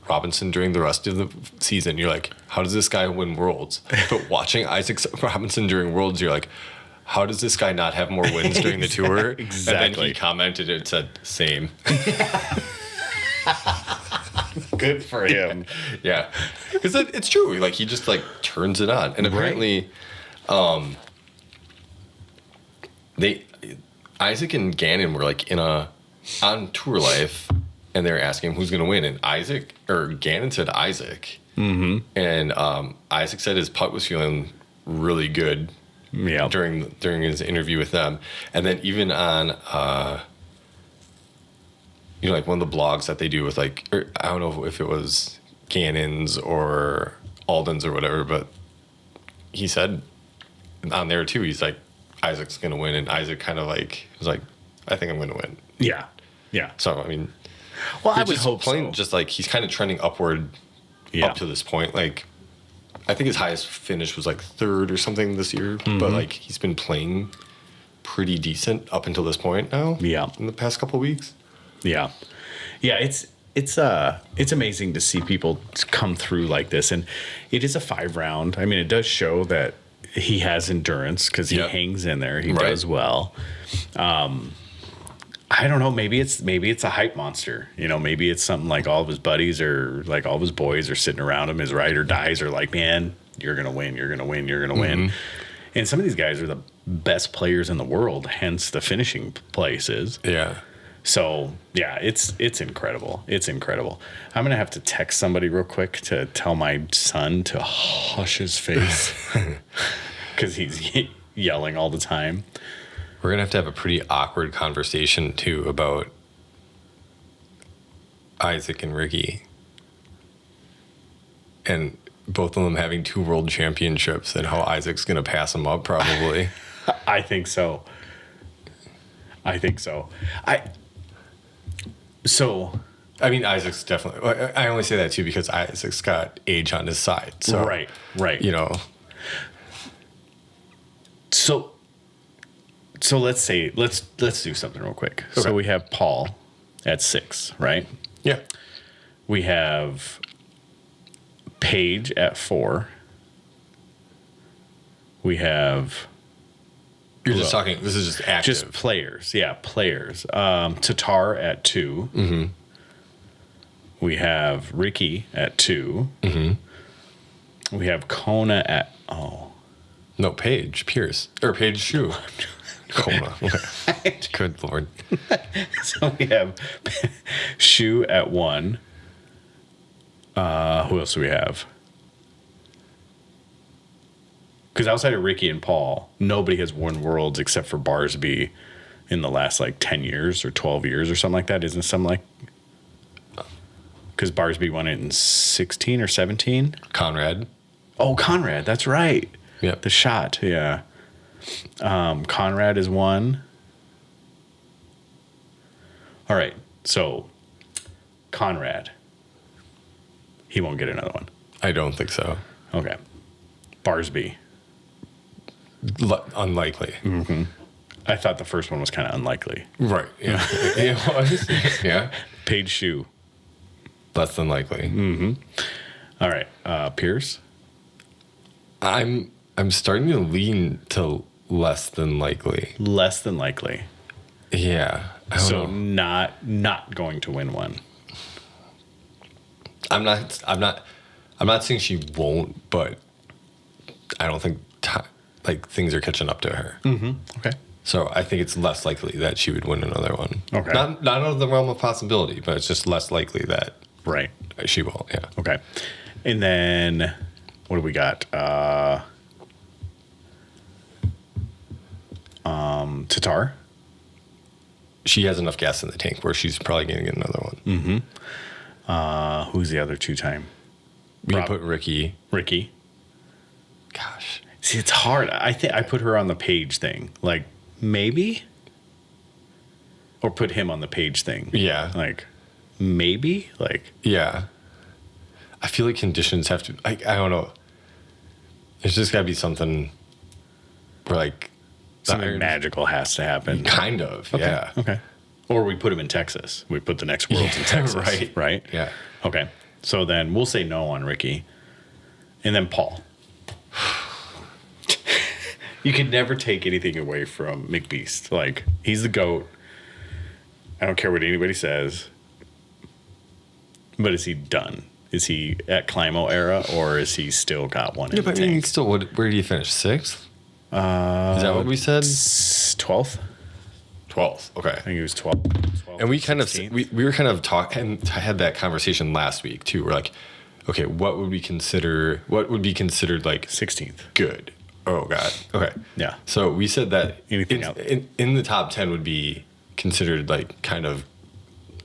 Robinson during the rest of the season. You're like, how does this guy win worlds? But watching Isaac Robinson during worlds, you're like, how does this guy not have more wins during the tour? Exactly. And then he commented. It said same. Good for him. Yeah, because it's true. Like, he just, like, turns it on, and apparently, Isaac and Gannon were, like, on tour life, and they were asking him who's going to win, and Gannon said Isaac, and Isaac said his putt was feeling really good. Yeah. During his interview with them, and then even on like one of the blogs that they do with, like, or I don't know if it was Gannon's or Alden's or whatever, but he said on there too, he's like, Isaac's gonna win, and Isaac kind of like was like, I think I'm gonna win. Yeah. Yeah. So I mean, Well, I he's would just hope playing so. just like he's kind of trending upward up to this point. Like, I think his highest finish was like 3rd or something this year, but like he's been playing pretty decent up until this point now. Yeah. In the past couple weeks. Yeah. Yeah, it's amazing to see people come through like this, and it is a 5-round. I mean, it does show that he has endurance because he hangs in there. He does well. I don't know. Maybe it's a hype monster. You know, maybe it's something like all of his buddies or like all of his boys are sitting around him. His ride or dies are like, man, you're gonna win. You're gonna win. You're gonna win. And some of these guys are the best players in the world. Hence the finishing places. Yeah. So yeah, it's incredible. It's incredible. I'm gonna have to text somebody real quick to tell my son to hush his face because he's yelling all the time. We're going to have a pretty awkward conversation, too, about Isaac and Ricky. And both of them having 2 world championships and how Isaac's going to pass them up, probably. I think so. I mean, Isaac's definitely... I only say that, too, because Isaac's got age on his side. So, right. You know... So let's do something real quick. Okay. So we have Paul at 6, right? Yeah. We have Paige at 4. We have. You're just talking. This is just active. Just players. Yeah, players. Tatar at 2. Mm-hmm. We have Ricky at 2. Mm-hmm. We have Kona at No, Pierce or Paige Shu. Kona. Good Lord. So we have Shu at 1. Who else do we have? Because outside of Ricky and Paul, nobody has won worlds except for Barsby in the last like 10 years or 12 years or something like that. Isn't it something like? Because Barsby won it in 16 or 17. Conrad. Oh, Conrad. That's right. Yeah. The shot. Yeah. Conrad is 1. All right. So Conrad. He won't get another one. I don't think so. Okay. Barsby. Unlikely. Mm-hmm. I thought the first one was kind of unlikely. Right. Yeah. It was. Yeah. Paige Shu. Less than likely. Mm-hmm. All right. Pierce. I'm starting to lean to less than likely. Less than likely. Yeah. So not going to win one. I'm not saying she won't, but I don't think things are catching up to her. Mm-hmm. Okay. So I think it's less likely that she would win another one. Okay. Not out of the realm of possibility, but it's just less likely that she will. Yeah. Okay. And then what do we got? Tatar. She has enough gas in the tank where she's probably going to get another one. Mm-hmm. Who's the other 2-time? We can put Ricky. Gosh. See, it's hard. I think I put her on the Page thing. Like, maybe? Or put him on the Page thing. Yeah. Like, maybe? Like. Yeah. I feel like conditions have to... I don't know. There's just got to be something where, like... Something magical has to happen. Kind of, okay. Yeah. Okay. Or we put him in Texas. We put the next Worlds in Texas. Right? Yeah. Okay. So then we'll say no on Ricky. And then Paul. You can never take anything away from McBeast. Like, he's the GOAT. I don't care what anybody says. But is he done? Is he at Climo era, or is he still got one in the tank? Still, where did he finish? 6th? Is that what we said? 12th. 12th. Okay. I think he was 12th. And we kind of we were kind of talking. Had that conversation last week too. We're like, okay, what would be considered like 16th? Good. Oh God. Okay. Yeah. So we said that anything else in the top 10 would be considered like kind of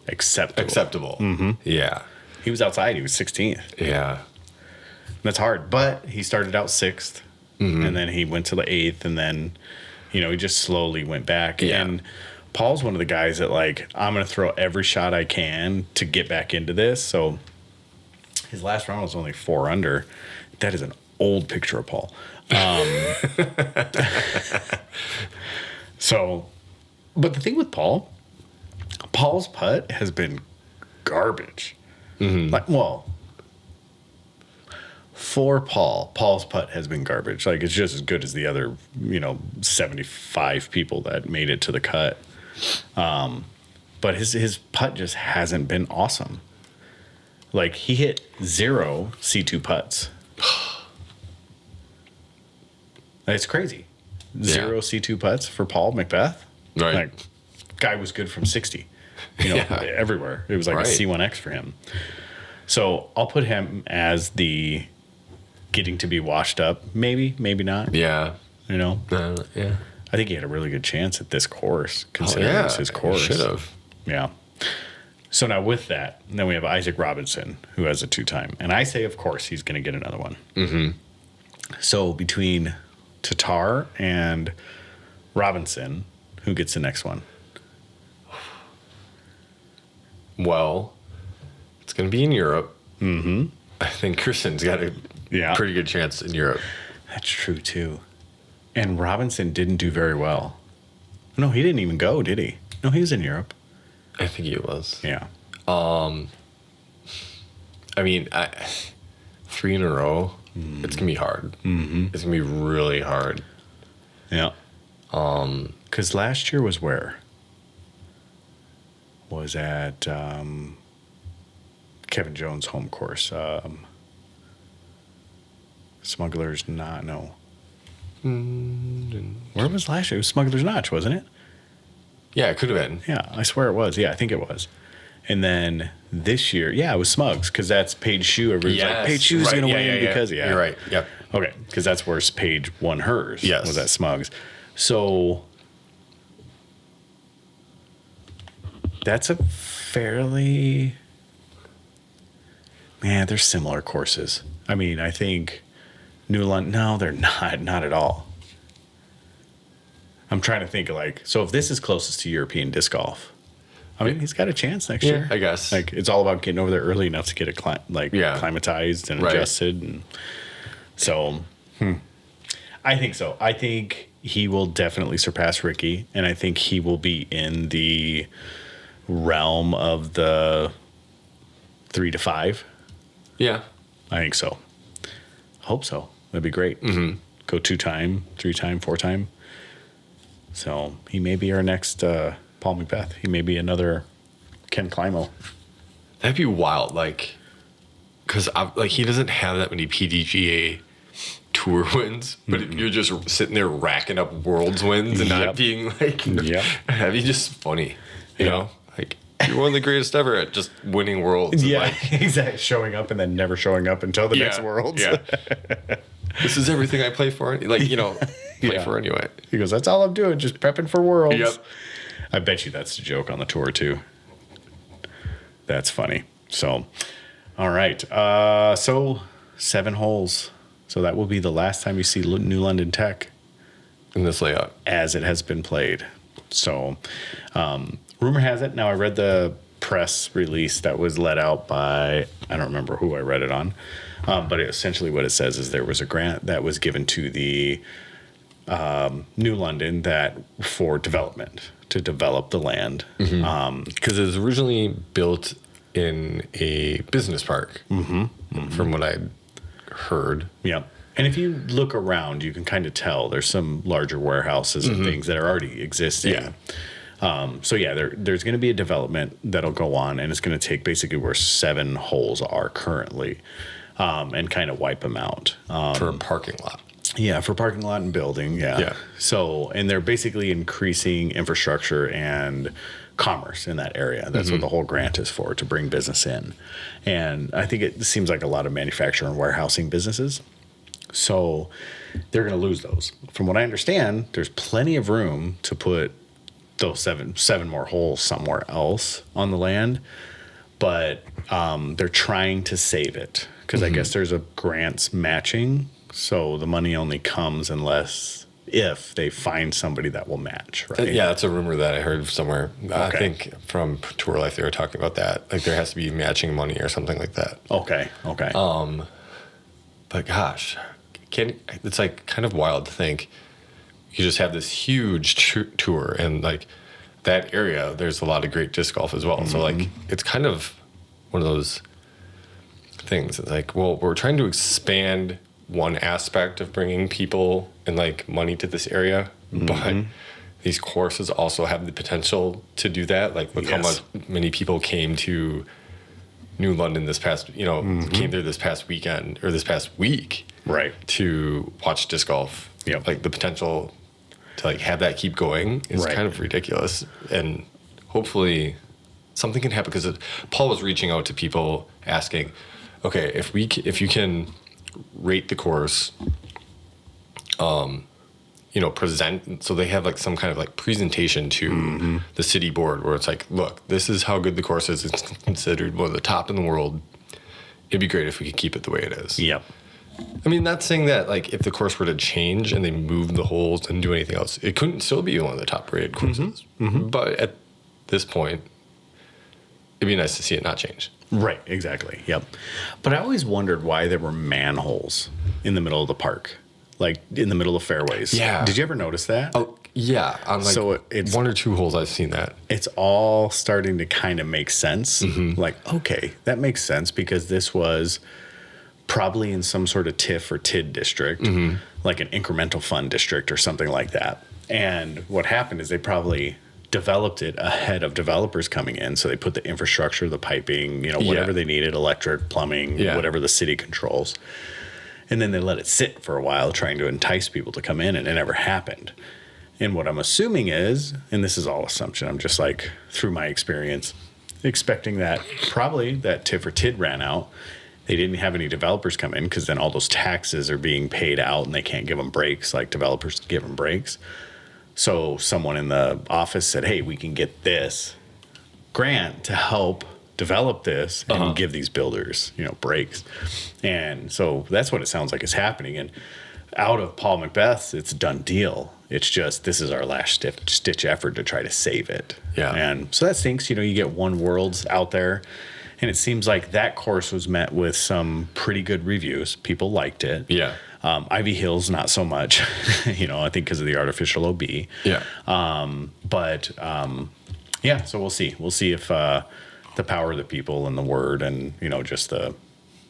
acceptable. Mm-hmm. Yeah. He was outside. He was 16th. Yeah. That's hard. But he started out 6th, and then he went to the 8th, and then, he just slowly went back. Yeah. And Paul's one of the guys that, like, I'm going to throw every shot I can to get back into this. So his last round was only 4 under. That is an old picture of Paul. So, but the thing with Paul's putt has been garbage. Like, well, for Paul's putt has been garbage. Like, it's just as good as the other, 75 people that made it to the cut. But his putt just hasn't been awesome. Like, he hit 0 C2 putts. It's crazy. 0 C2 putts for Paul Macbeth. Right. Like, guy was good from 60. Everywhere. It was like a C1X for him. So I'll put him as the getting to be washed up. Maybe not. Yeah. Yeah. I think he had a really good chance at this course, considering it's his course. Should have. Yeah. So now with that, then we have Isaac Robinson, who has a 2-time. And I say, of course, he's going to get another one. Mm-hmm. So between Tatar and Robinson, who gets the next one? Well, it's going to be in Europe. Mm-hmm. I think Kristen's got a pretty good chance in Europe. That's true, too. And Robinson didn't do very well. No, he didn't even go, did he? No, he was in Europe. I think he was. Yeah. I mean, 3 in a row, it's going to be hard. Mm-hmm. It's going to be really hard. Yeah. Because last year was where? Was at Kevin Jones' home course. Smuggler's Notch. No. Where was last year? It was Smuggler's Notch, wasn't it? Yeah, it could have been. Yeah, I swear it was. Yeah, I think it was. And then this year, it was Smugs, because that's Paige Shue. Everybody's like, Paige Shue's going to win because, You're right. Yep. Okay, because that's where Paige won hers. Yes. Was at Smugs. So that's a fairly... Man, they're similar courses. I mean, I think New London... No, they're not. Not at all. I'm trying to think so if this is closest to European disc golf, I mean, he's got a chance next year. I guess. Like, it's all about getting over there early enough to get it climatized and adjusted. And so, I think so. I think he will definitely surpass Ricky, and I think he will be in the realm of the 3 to 5. Yeah. I think so. Hope so. That'd be great. Mm-hmm. Go 2-time, 3-time, 4-time. So he may be our next Paul Macbeth. He may be another Ken Climo. That'd be wild, because he doesn't have that many PDGA Tour wins, but you're just sitting there racking up Worlds wins and not being that'd be just funny, you know? Like, you're one of the greatest ever at just winning Worlds. Yeah, exactly. Showing up and then never showing up until the next Worlds. Yeah. This is everything I play for. Play for anyway. He goes, that's all I'm doing, just prepping for Worlds. Yep. I bet you that's a joke on the tour, too. That's funny. So, all right. So, 7 holes. So that will be the last time you see New London Tech. In this layout. As it has been played. So, rumor has it, now I read the press release that was let out by, I don't remember who I read it on, but essentially what it says is there was a grant that was given to the New London for development, to develop the land. Because it was originally built in a business park, from what I heard. Yeah. And if you look around, you can kind of tell there's some larger warehouses and things that are already existing. Yeah. There's going to be a development that'll go on, and it's going to take basically where 7 holes are currently, and kind of wipe them out. For a parking lot. Yeah, for parking lot and building, yeah. So, and they're basically increasing infrastructure and commerce in that area. That's what the whole grant is for, to bring business in. And I think it seems like a lot of manufacturing and warehousing businesses. So they're going to lose those. From what I understand, there's plenty of room to put those seven more holes somewhere else on the land. But they're trying to save it because I guess there's a grants matching. So the money only comes if they find somebody that will match, right? Yeah, that's a rumor that I heard somewhere. Okay. I think from Tour Life they were talking about that. Like, there has to be matching money or something like that. Okay. But gosh, it's like kind of wild to think you just have this huge tour, and like that area, there's a lot of great disc golf as well. So like, it's kind of one of those things. It's like, well, we're trying to expand one aspect of bringing people and like money to this area, but these courses also have the potential to do that. Like, look how many people came to New London this past, came there this past weekend or this past week, right, to watch disc golf. Yep. Like the potential to like have that keep going is kind of ridiculous, and hopefully something can happen, because Paul was reaching out to people asking, okay, if you can rate the course, present, so they have like some kind of like presentation to the city board where it's like, look, this is how good the course is. It's considered one of the top in the world. It'd be great if we could keep it the way it is. Yep. I mean, not saying that like if the course were to change and they moved the holes and do anything else, it couldn't still be one of the top rated courses. But at this point, it'd be nice to see it not change. Right, exactly. Yep. But I always wondered why there were manholes in the middle of the park, like in the middle of fairways. Yeah. Did you ever notice that? Oh, yeah. On like So it's one or two holes, I've seen that. It's all starting to kind of make sense. Like, okay, that makes sense, because this was probably in some sort of TIF or TID district, like an incremental fund district or something like that. And what happened is they probably developed it ahead of developers coming in. So they put the infrastructure, the piping, whatever they needed, electric, plumbing, whatever the city controls. And then they let it sit for a while, trying to entice people to come in, and it never happened. And what I'm assuming is, and this is all assumption, I'm just like, through my experience, expecting that probably that TIF or TID ran out. They didn't have any developers come in, because then all those taxes are being paid out and they can't give them breaks like developers give them breaks. So someone in the office said, hey, we can get this grant to help develop this and give these builders, breaks. And so that's what it sounds like is happening. And out of Paul Macbeth's, it's a done deal. It's just, this is our last stitch effort to try to save it. Yeah. And so that stinks. You get One Worlds out there. And it seems like that course was met with some pretty good reviews. People liked it. Yeah. Ivy Hills, not so much, I think because of the artificial OB. Yeah. So we'll see. We'll see if the power of the people and the word and, just the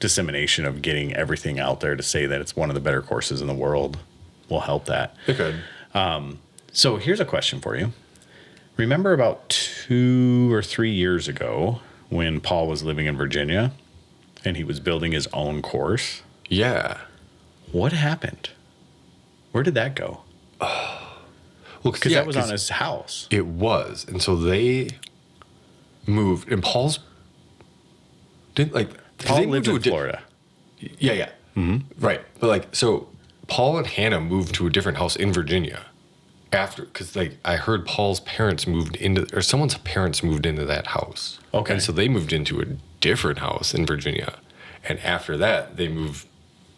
dissemination of getting everything out there to say that it's one of the better courses in the world will help that. It could. So here's a question for you. Remember about 2 or 3 years ago when Paul was living in Virginia and he was building his own course? Yeah. What happened? Where did that go? Well, because that was on his house. It was. And so they moved, and Paul's didn't like, Paul lived in Florida. Yeah. Right. But like, so Paul and Hannah moved to a different house in Virginia after, because like I heard Paul's parents moved into, or someone's parents moved into that house. Okay. And so they moved into a different house in Virginia. And after that, they moved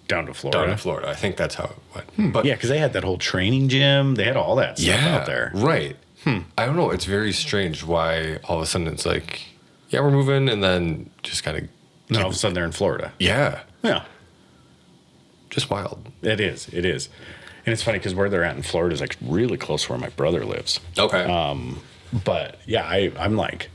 down to Florida. I think that's how it went. But yeah, because they had that whole training gym. They had all that stuff out there. Right. I don't know. It's very strange why all of a sudden it's like, yeah, we're moving, and then just kind of. And all of a sudden they're in Florida. Yeah. Yeah. Just wild. It is. It is. And it's funny because where they're at in Florida is like really close to where my brother lives. Okay. But yeah, I'm like,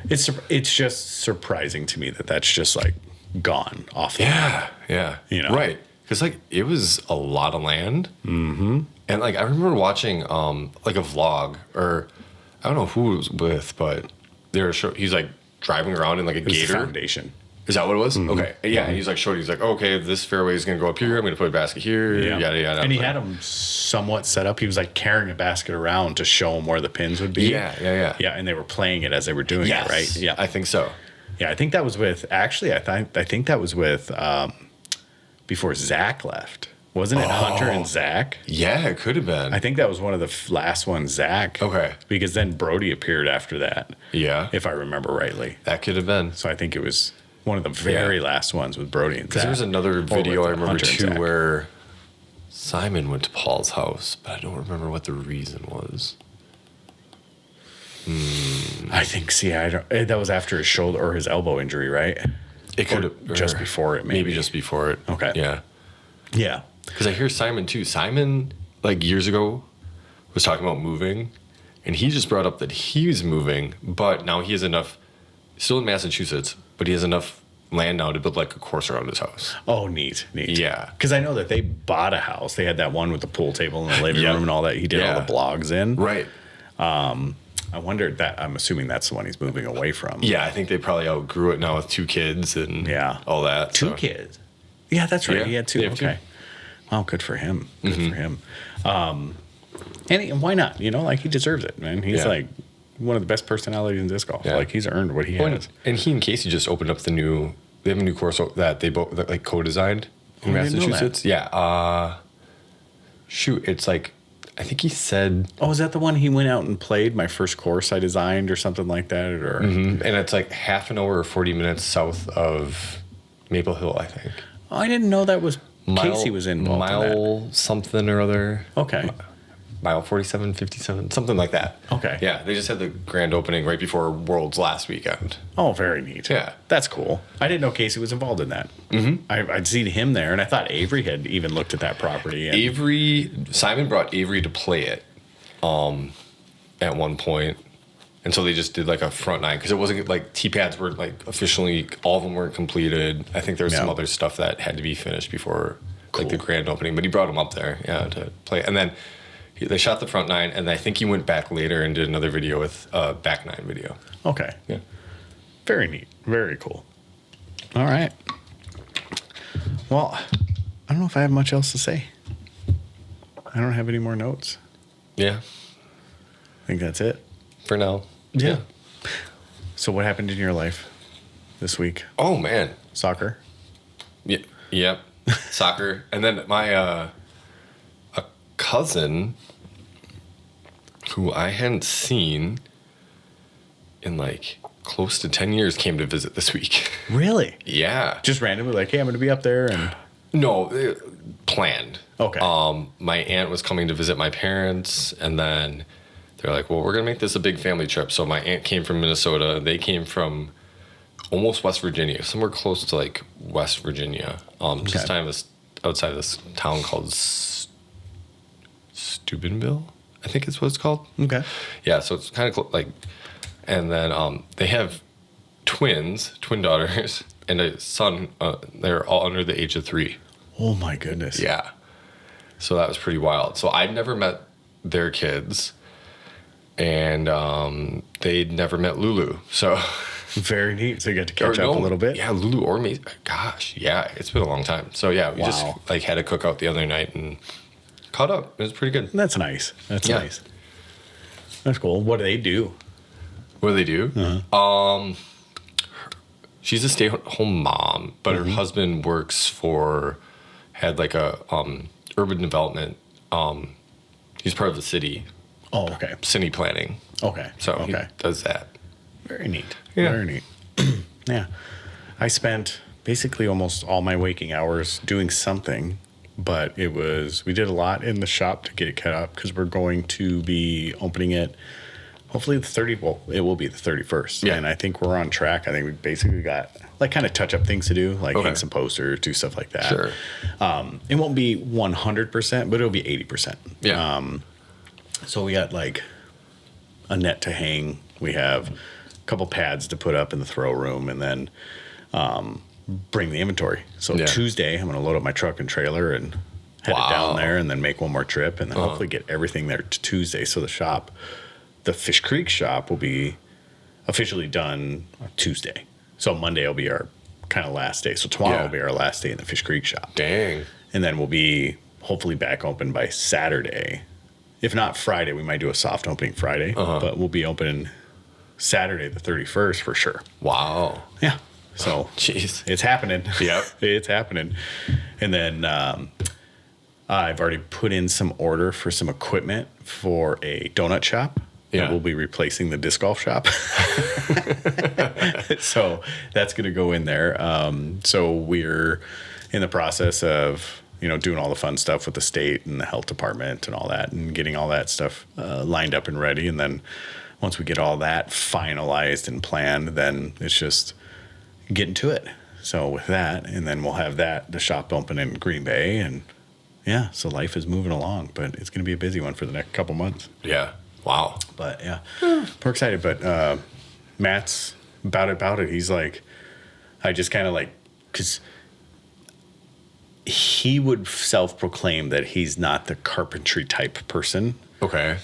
it's just surprising to me that that's just like gone off the map. Yeah. Right. Because like it was a lot of land. Mm-hmm. And like I remember watching like a vlog, or I don't know who it was with, but they were he's like driving around in like a gator. Foundation. Is that what it was? Mm-hmm. Okay. Yeah. And he's like he's like, okay, this fairway is going to go up here. I'm going to put a basket here. Yada, yada. And he had them somewhat set up. He was like carrying a basket around to show them where the pins would be. Yeah. Yeah. And they were playing it as they were doing it, right? Yeah. I think so. Yeah. I think that was with, actually, I think that was with before Zach left. Wasn't it Hunter and Zach? Yeah, it could have been. I think that was one of the last ones, Zach. Okay. Because then Brody appeared after that. Yeah. If I remember rightly. That could have been. So I think it was one of the very last ones with Brody and Zach. Because there was another video I remember too where Simon went to Paul's house, but I don't remember what the reason was. I think, that was after his shoulder or his elbow injury, right? It could have. Just before it, maybe. Maybe just before it. Okay. Yeah. Yeah. Because I hear Simon too. Simon, like years ago, was talking about moving, and he just brought up that he was moving, but now he has enough, still in Massachusetts, but he has enough land now to build like a course around his house. Oh, neat. Yeah. Because I know that they bought a house. They had that one with the pool table and the living room and all that. He did all the blogs in. Right. I wondered that. I'm assuming that's the one he's moving away from. Yeah, I think they probably outgrew it now with 2 kids and all that. Two kids. Yeah, that's right. Yeah, He had 2. they have 2. Okay. Wow, good for him. Good for him. And why not? You know, like he deserves it, man. He's like one of the best personalities in disc golf. Yeah. Like he's earned what he has. And he and Casey just opened up they have a new course that they both like co-designed in I didn't know that. Massachusetts. Yeah. Shoot, it's like, I think he said. Oh, is that the one he went out and played? My first course I designed or something like that? Or And it's like half an hour or 40 minutes south of Maple Hill, I think. Oh, I didn't know that was Casey was involved in that. Mile something or other. Okay. Mile 47, 57, something like that. Okay. Yeah, they just had the grand opening right before Worlds last weekend. Oh, very neat. Yeah. That's cool. I didn't know Casey was involved in that. Mm-hmm. I'd seen him there, and I thought Avery had even looked at that property. And Simon brought Avery to play it at one point. And so they just did like a front 9 because it wasn't like T-pads were like officially, all of them weren't completed. I think there was some other stuff that had to be finished before like the grand opening, but he brought him up there, to play. And then they shot the front 9, and I think he went back later and did another video with back 9 video. Okay. Yeah. Very neat. Very cool. All right. Well, I don't know if I have much else to say. I don't have any more notes. Yeah. I think that's it. For now. Yeah. So what happened in your life this week? Oh, man. Soccer? Yeah. Yep. Soccer. And then my a cousin who I hadn't seen in like close to 10 years came to visit this week. Really? Yeah. Just randomly like, hey, I'm going to be up there and... No, planned. Okay. My aunt was coming to visit my parents, and then they're like, well, we're going to make this a big family trip. So my aunt came from Minnesota. They came from almost West Virginia, somewhere close to like West Virginia. Just outside this town called Steubenville, I think is what it's called. Okay. Yeah, so it's kind of like, and then they have twin daughters, and a son. They're all under the age of 3. Oh, my goodness. Yeah. So that was pretty wild. So I'd never met their kids, and they'd never met Lulu. So very neat. So you got to catch up a little bit? Yeah, Lulu or me. Gosh, yeah, it's been a long time. So yeah, we just like had a cookout the other night and caught up. It was pretty good. That's nice. That's nice. That's cool. What do they do? What do they do? Uh-huh. She's a stay-at-home mom, but her husband had like a urban development. He's part of the city. Oh, okay. City planning. Okay. So he does that. Very neat. Yeah. Very neat. Yeah. I spent basically almost all my waking hours doing something, but we did a lot in the shop to get it cut up because we're going to be opening it hopefully it will be the 31st. Yeah. And I think we're on track. I think we basically got like kind of touch up things to do, like hang some posters, do stuff like that. Sure. It won't be 100%, but it'll be 80%. Yeah. So we got like a net to hang. We have a couple pads to put up in the throw room, and then bring the inventory. So Tuesday, I'm going to load up my truck and trailer and head it down there, and then make one more trip, and then hopefully get everything there to Tuesday. So the Fish Creek shop will be officially done on Tuesday. So Monday will be our kind of last day. So tomorrow will be our last day in the Fish Creek shop. Dang. And then we'll be hopefully back open by Saturday. If not Friday, we might do a soft opening Friday, but we'll be open Saturday the 31st for sure. Wow. Yeah. So jeez, it's happening. Yep. It's happening. And then I've already put in some order for some equipment for a donut shop. Yeah. We'll be replacing the disc golf shop. So that's going to go in there. So we're in the process of, doing all the fun stuff with the state and the health department and all that, and getting all that stuff lined up and ready. And then once we get all that finalized and planned, then it's just getting to it. So with that, and then we'll have the shop open in Green Bay. And yeah, so life is moving along, but it's going to be a busy one for the next couple months. Yeah. Wow. But yeah, we're excited. But Matt's about it. He's like, I just kind of like, because he would self-proclaim that he's not the carpentry type person. Okay.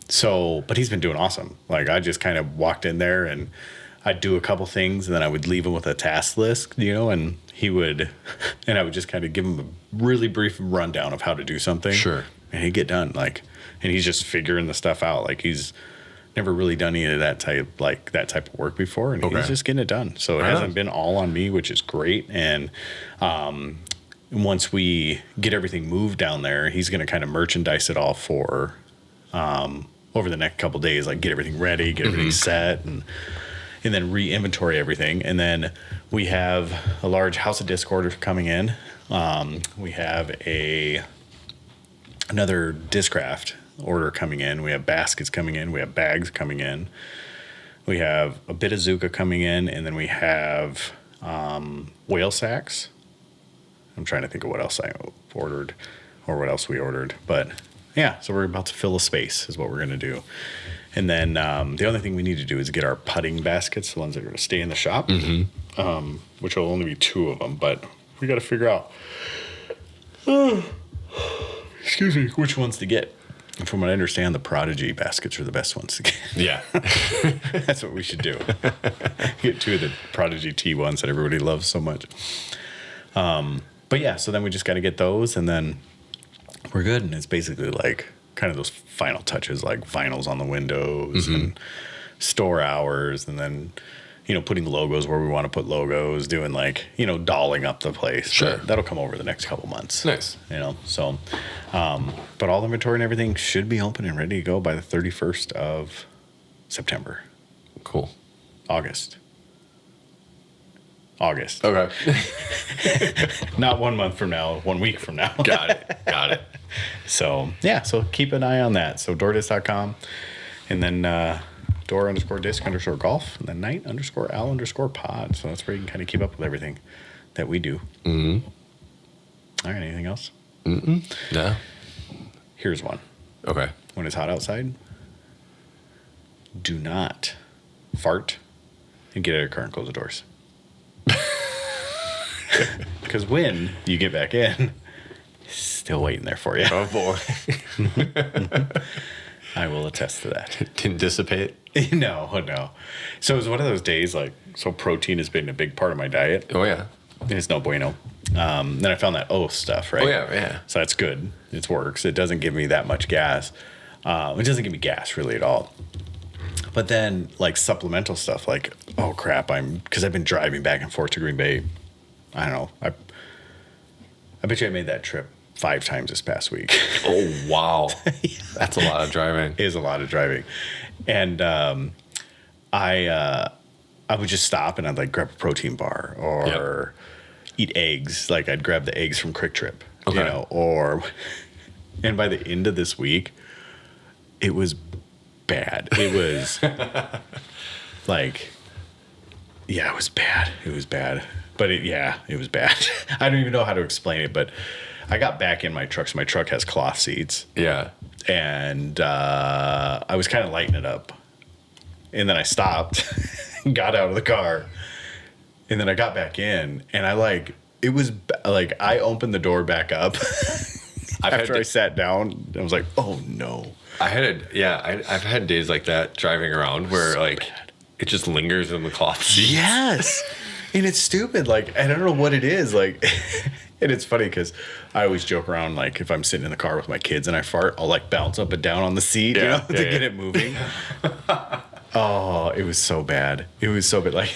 So, but he's been doing awesome. Like, I just kind of walked in there and I'd do a couple things and then I would leave him with a task list, you know, and he would, and I would just kind of give him a really brief rundown of how to do something. Sure. And he'd get done. Like, and he's just figuring the stuff out. Like, he's never really done any of that type of work before. And he's just getting it done. So it hasn't been all on me, which is great. And, once we get everything moved down there, he's going to kind of merchandise it all for, over the next couple days, like get everything ready, get everything set, and then re-inventory everything. And then we have a large House of Disc order coming in. We have another Discraft order coming in. We have baskets coming in. We have bags coming in. We have a bit of Zuka coming in, and then we have whale sacks. I'm trying to think of what else I ordered or what else we ordered. But yeah, so we're about to fill a space is what we're going to do. And then the other thing we need to do is get our putting baskets, the ones that are going to stay in the shop, which will only be 2 of them. But we got to figure out, excuse me, which ones to get. And from what I understand, the Prodigy baskets are the best ones to get. Yeah. That's what we should do. Get 2 of the Prodigy T ones that everybody loves so much. But yeah, so then we just got to get those and then we're good. And it's basically like kind of those final touches, like vinyls on the windows and store hours. And then, you know, putting logos where we want to put logos, doing like, you know, dolling up the place. Sure. That'll come over the next couple months. Nice. You know, so, but all the inventory and everything should be open and ready to go by the 31st of September. Cool. August. Okay. Not 1 month from now, 1 week from now. Got it. So, yeah, so keep an eye on that. So, doordisc.com and then door_disc_golf and then night_al_pod. So, that's where you can kind of keep up with everything that we do. Mm-hmm. All right, anything else? No. Here's one. Okay. When it's hot outside, do not fart and get out of your car and close the doors. Because when you get back in, still waiting there for you. Oh, boy. I will attest to that. Didn't dissipate? No. So it was one of those days, like, so protein has been a big part of my diet. Oh, yeah. It's no bueno. Then I found that oat stuff, right? Oh, yeah. So that's good. It works. It doesn't give me that much gas. It doesn't give me gas really at all. But then, like, supplemental stuff, like, oh, crap, because I've been driving back and forth to Green Bay. I don't know. I bet you I made that trip 5 times this past week. Oh, wow. That's a lot of driving. It is a lot of driving. And I would just stop and I'd, like, grab a protein bar or eat eggs. Like, I'd grab the eggs from Quick Trip, you know, and by the end of this week, it was bad. It was like, yeah, it was bad. It was bad. But it was bad. I don't even know how to explain it, but I got back in my truck. So my truck has cloth seats. Yeah. And I was kind of lighting it up. And then I stopped, got out of the car, and then I got back in. And I opened the door back up after I sat down. I was like, oh, no. I've had days like that driving around where it just lingers in the cloth seats. Yes. And it's stupid. Like, I don't know what it is. Like, and it's funny because I always joke around, like, if I'm sitting in the car with my kids and I fart, I'll, like, bounce up and down on the seat, to get it moving. Oh, it was so bad. It was so bad. Like,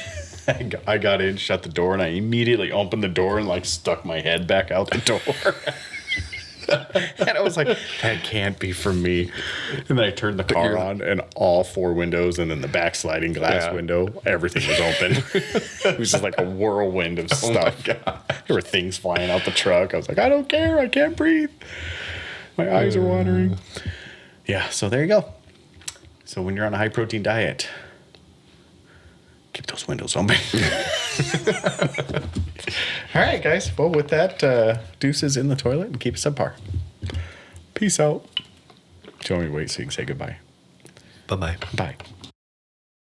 I got in, shut the door, and I immediately opened the door and, like, stuck my head back out the door. And I was like, that can't be for me. And then I turned the car on, and all 4 windows, and then the back sliding glass window, everything was open. It was just like a whirlwind of stuff. There were things flying out the truck. I was like, I don't care. I can't breathe. My eyes are watering. Yeah, so there you go. So when you're on a high-protein diet, keep those windows open. All right, guys. Well, with that, deuces in the toilet and keep it subpar. Peace out. Do you want me to wait so you can say goodbye? Bye-bye. Bye.